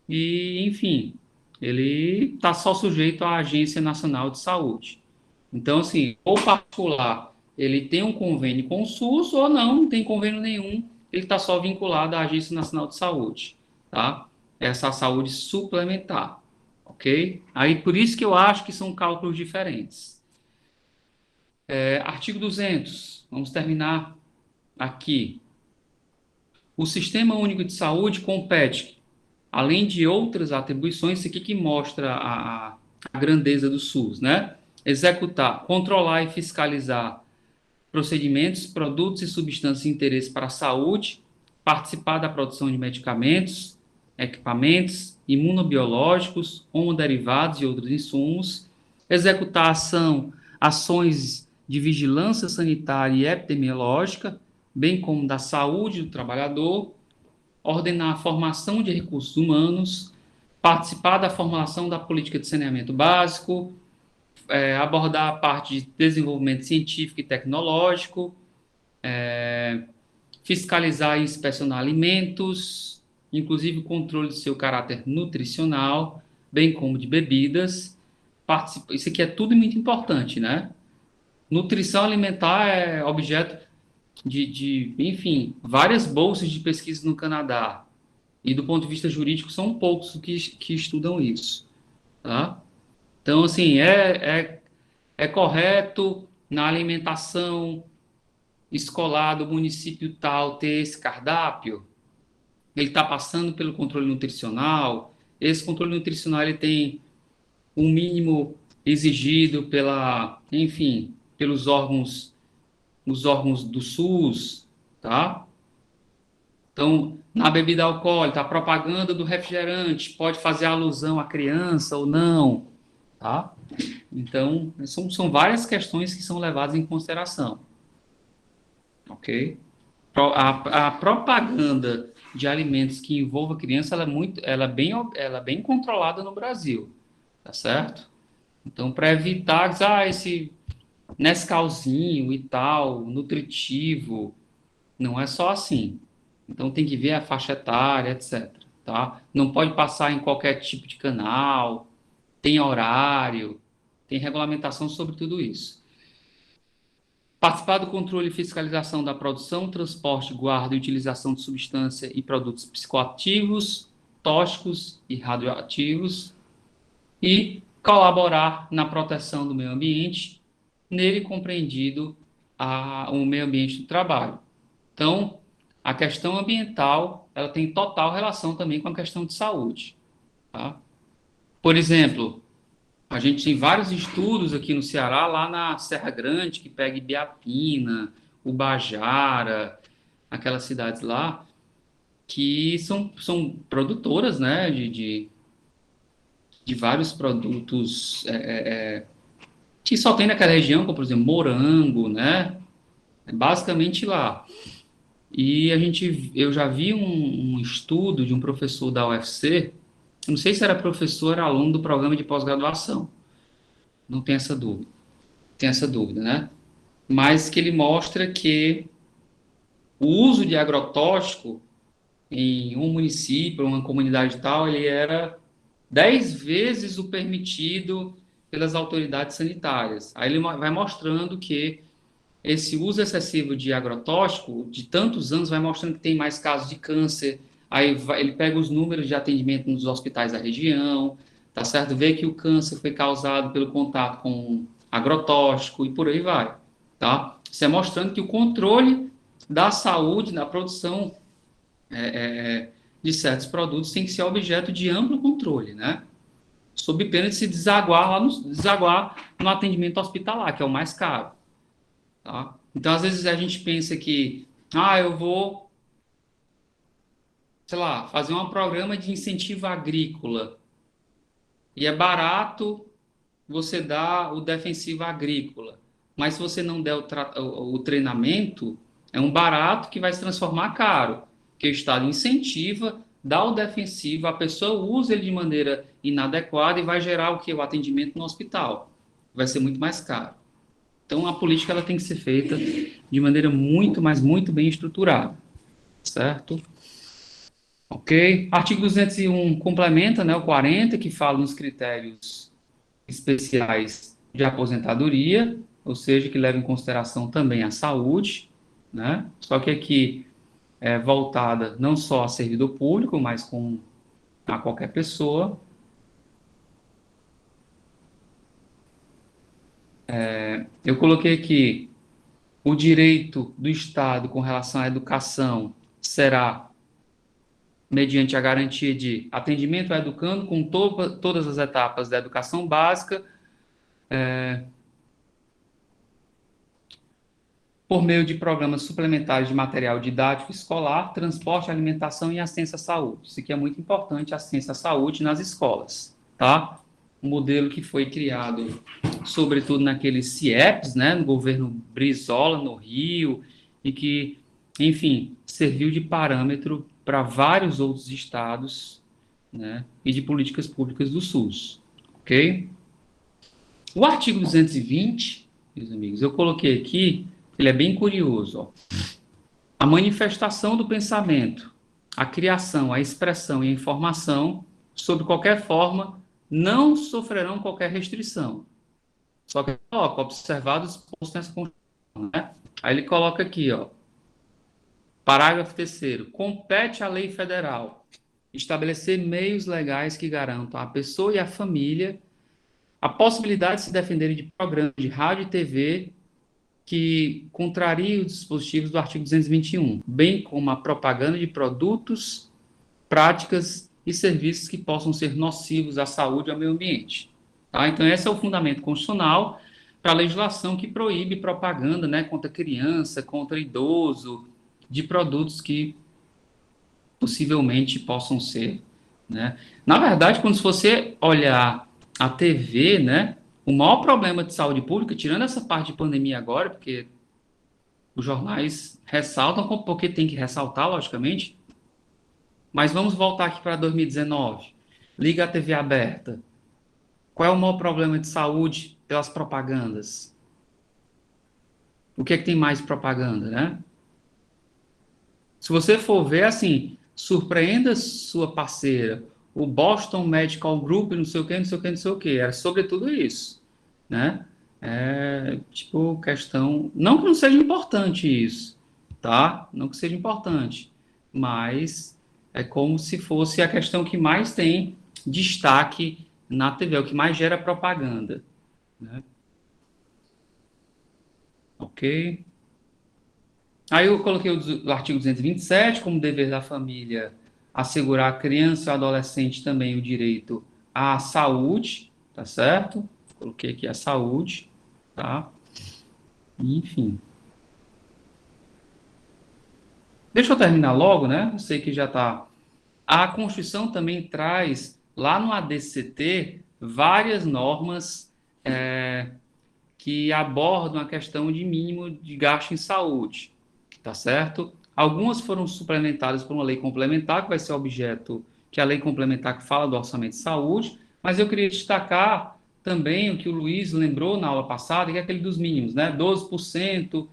e, enfim, ele está só sujeito à Agência Nacional de Saúde. Então, assim, ou particular, ele tem um convênio com o SUS, ou não tem convênio nenhum, ele está só vinculado à Agência Nacional de Saúde, tá? Essa saúde suplementar, ok? Aí, por isso que eu acho que são cálculos diferentes. Artigo 200, vamos terminar aqui. O Sistema Único de Saúde compete, além de outras atribuições, isso aqui que mostra a grandeza do SUS, né? Executar, controlar e fiscalizar procedimentos, produtos e substâncias de interesse para a saúde, participar da produção de medicamentos, equipamentos imunobiológicos, homoderivados e outros insumos, executar ações de vigilância sanitária e epidemiológica, bem como da saúde do trabalhador, ordenar a formação de recursos humanos, participar da formulação da política de saneamento básico, abordar a parte de desenvolvimento científico e tecnológico, fiscalizar e inspecionar alimentos, inclusive o controle do seu caráter nutricional, bem como de bebidas. Isso aqui é tudo muito importante, né? Nutrição alimentar é objeto enfim, várias bolsas de pesquisa no Canadá. E do ponto de vista jurídico, são poucos que estudam isso, tá? Então, assim, é correto na alimentação escolar do município tal ter esse cardápio? Ele está passando pelo controle nutricional? Esse controle nutricional ele tem um mínimo exigido enfim, pelos os órgãos do SUS, tá? Então, na bebida alcoólica, a propaganda do refrigerante pode fazer alusão à criança ou não, tá? Então, são várias questões que são levadas em consideração, ok? A propaganda de alimentos que envolva criança, ela é bem controlada no Brasil, tá certo? Então, para evitar, esse Nescauzinho e tal, nutritivo, não é só assim. Então, tem que ver a faixa etária, etc, tá? Não pode passar em qualquer tipo de canal, tem horário, tem regulamentação sobre tudo isso. Participar do controle e fiscalização da produção, transporte, guarda e utilização de substância e produtos psicoativos, tóxicos e radioativos. E colaborar na proteção do meio ambiente, nele compreendido o meio ambiente do trabalho. Então, a questão ambiental, ela tem total relação também com a questão de saúde, tá? Por exemplo, a gente tem vários estudos aqui no Ceará, lá na Serra Grande, que pega Ibiapina, Ubajara, aquelas cidades lá, que são produtoras, né, de vários produtos que só tem naquela região, como, por exemplo, morango, né? É basicamente lá. E eu já vi um estudo de um professor da UFC, não sei se era professor ou era aluno do programa de pós-graduação, não tem essa dúvida, né? Mas que ele mostra que o uso de agrotóxico em um município, uma comunidade tal, ele era 10 vezes o permitido pelas autoridades sanitárias. Aí ele vai mostrando que esse uso excessivo de agrotóxico, de tantos anos, vai mostrando que tem mais casos de câncer. Aí ele pega os números de atendimento nos hospitais da região, tá certo? Vê que o câncer foi causado pelo contato com agrotóxico e por aí vai, tá? Isso é mostrando que o controle da saúde na produção de certos produtos tem que ser objeto de amplo controle, né? Sob pena de se desaguar no atendimento hospitalar, que é o mais caro, tá? Então, às vezes a gente pensa que, eu vou, sei lá, fazer um programa de incentivo agrícola e é barato você dar o defensivo agrícola, mas se você não der o treinamento, é um barato que vai se transformar caro, que o Estado incentiva, dá o defensivo, a pessoa usa ele de maneira inadequada e vai gerar o que? O atendimento no hospital. Vai ser muito mais caro. Então, a política ela tem que ser feita de maneira muito, mas muito bem estruturada. Certo? Ok? Artigo 201 complementa, né, o 40, que fala nos critérios especiais de aposentadoria, ou seja, que leva em consideração também a saúde, né? Só que aqui é voltada não só a servidor público, mas a qualquer pessoa. Eu coloquei aqui o direito do Estado com relação à educação será mediante a garantia de atendimento ao educando com todas as etapas da educação básica, por meio de programas suplementares de material didático escolar, transporte, alimentação e assistência à saúde. Isso aqui é muito importante, assistência à saúde nas escolas, tá? Um modelo que foi criado, sobretudo naqueles CIEPs, né, no governo Brizola, no Rio, e que, enfim, serviu de parâmetro para vários outros estados, né, e de políticas públicas do SUS, ok? O artigo 220, meus amigos, eu coloquei aqui, ele é bem curioso, ó. A manifestação do pensamento, a criação, a expressão e a informação, sob qualquer forma, não sofrerão qualquer restrição. Só que coloca, observados expostos nessa Constituição, né? Aí ele coloca aqui, ó, parágrafo 3º, compete à lei federal estabelecer meios legais que garantam à pessoa e à família a possibilidade de se defenderem de programas de rádio e TV que contrariem os dispositivos do artigo 221, bem como a propaganda de produtos, práticas e serviços que possam ser nocivos à saúde e ao meio ambiente. Tá? Então, esse é o fundamento constitucional para a legislação que proíbe propaganda, né, contra criança, contra idoso, de produtos que possivelmente possam ser, né? Na verdade, quando você olhar a TV, né, o maior problema de saúde pública, tirando essa parte de pandemia agora, porque os jornais ressaltam, porque tem que ressaltar, logicamente, mas vamos voltar aqui para 2019. Liga a TV aberta. Qual é o maior problema de saúde pelas propagandas? O que é que tem mais propaganda, né? Se você for ver, assim, surpreenda sua parceira, o Boston Medical Group, não sei o que, não sei o que, não sei o que. Era sobre tudo isso, né? É, tipo, questão... Não que não seja importante isso, tá? Não que seja importante, mas é como se fosse a questão que mais tem destaque na TV, o que mais gera propaganda, né? Ok? Aí eu coloquei o artigo 227 como dever da família assegurar à criança e ao adolescente também o direito à saúde, tá certo? Coloquei aqui a saúde, tá? Enfim. Deixa eu terminar logo, né? Eu sei que já tá. A Constituição também traz, lá no ADCT, várias normas que abordam a questão de mínimo de gasto em saúde, tá certo? Algumas foram suplementadas por uma lei complementar, que vai ser objeto, que é a lei complementar que fala do orçamento de saúde, mas eu queria destacar também o que o Luiz lembrou na aula passada, que é aquele dos mínimos, né? 12%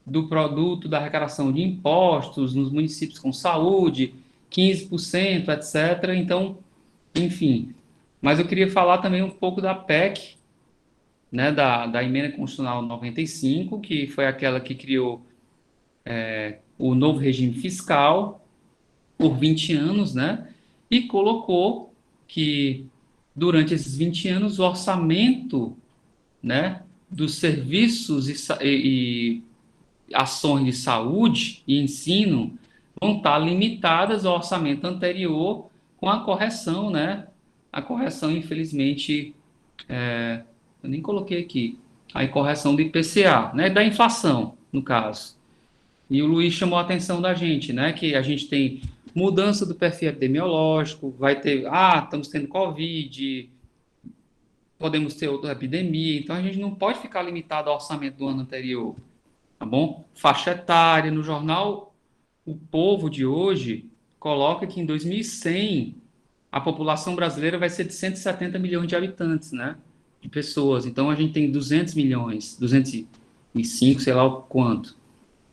do produto da arrecadação de impostos nos municípios com saúde, 15%, etc. Então, enfim. Mas eu queria falar também um pouco da PEC, né, da Emenda Constitucional 95, que foi aquela que criou o novo regime fiscal por 20 anos, né, e colocou que durante esses 20 anos o orçamento, né, dos serviços e ações de saúde e ensino vão estar limitadas ao orçamento anterior com a correção, né, a correção, infelizmente, eu nem coloquei aqui, a correção do IPCA, né, da inflação, no caso. E o Luiz chamou a atenção da gente, né, que a gente tem mudança do perfil epidemiológico, vai ter, estamos tendo Covid, podemos ter outra epidemia, então a gente não pode ficar limitado ao orçamento do ano anterior, tá bom? Faixa etária, no jornal O Povo de hoje coloca que em 2100 a população brasileira vai ser de 170 milhões de habitantes, né? De pessoas. Então a gente tem 200 milhões, 205, sei lá o quanto.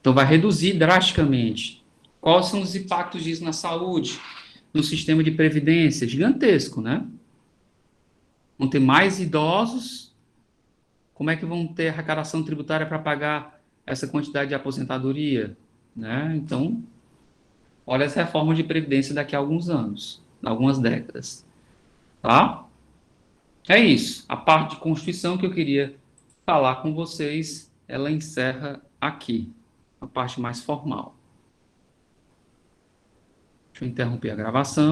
Então vai reduzir drasticamente. Quais são os impactos disso na saúde, no sistema de previdência? Gigantesco, né? Vão ter mais idosos. Como é que vão ter arrecadação tributária para pagar essa quantidade de aposentadoria, né? Então, olha essa reforma de previdência daqui a alguns anos, algumas décadas, tá? É isso. A parte de Constituição que eu queria falar com vocês, ela encerra aqui, a parte mais formal. Deixa eu interromper a gravação.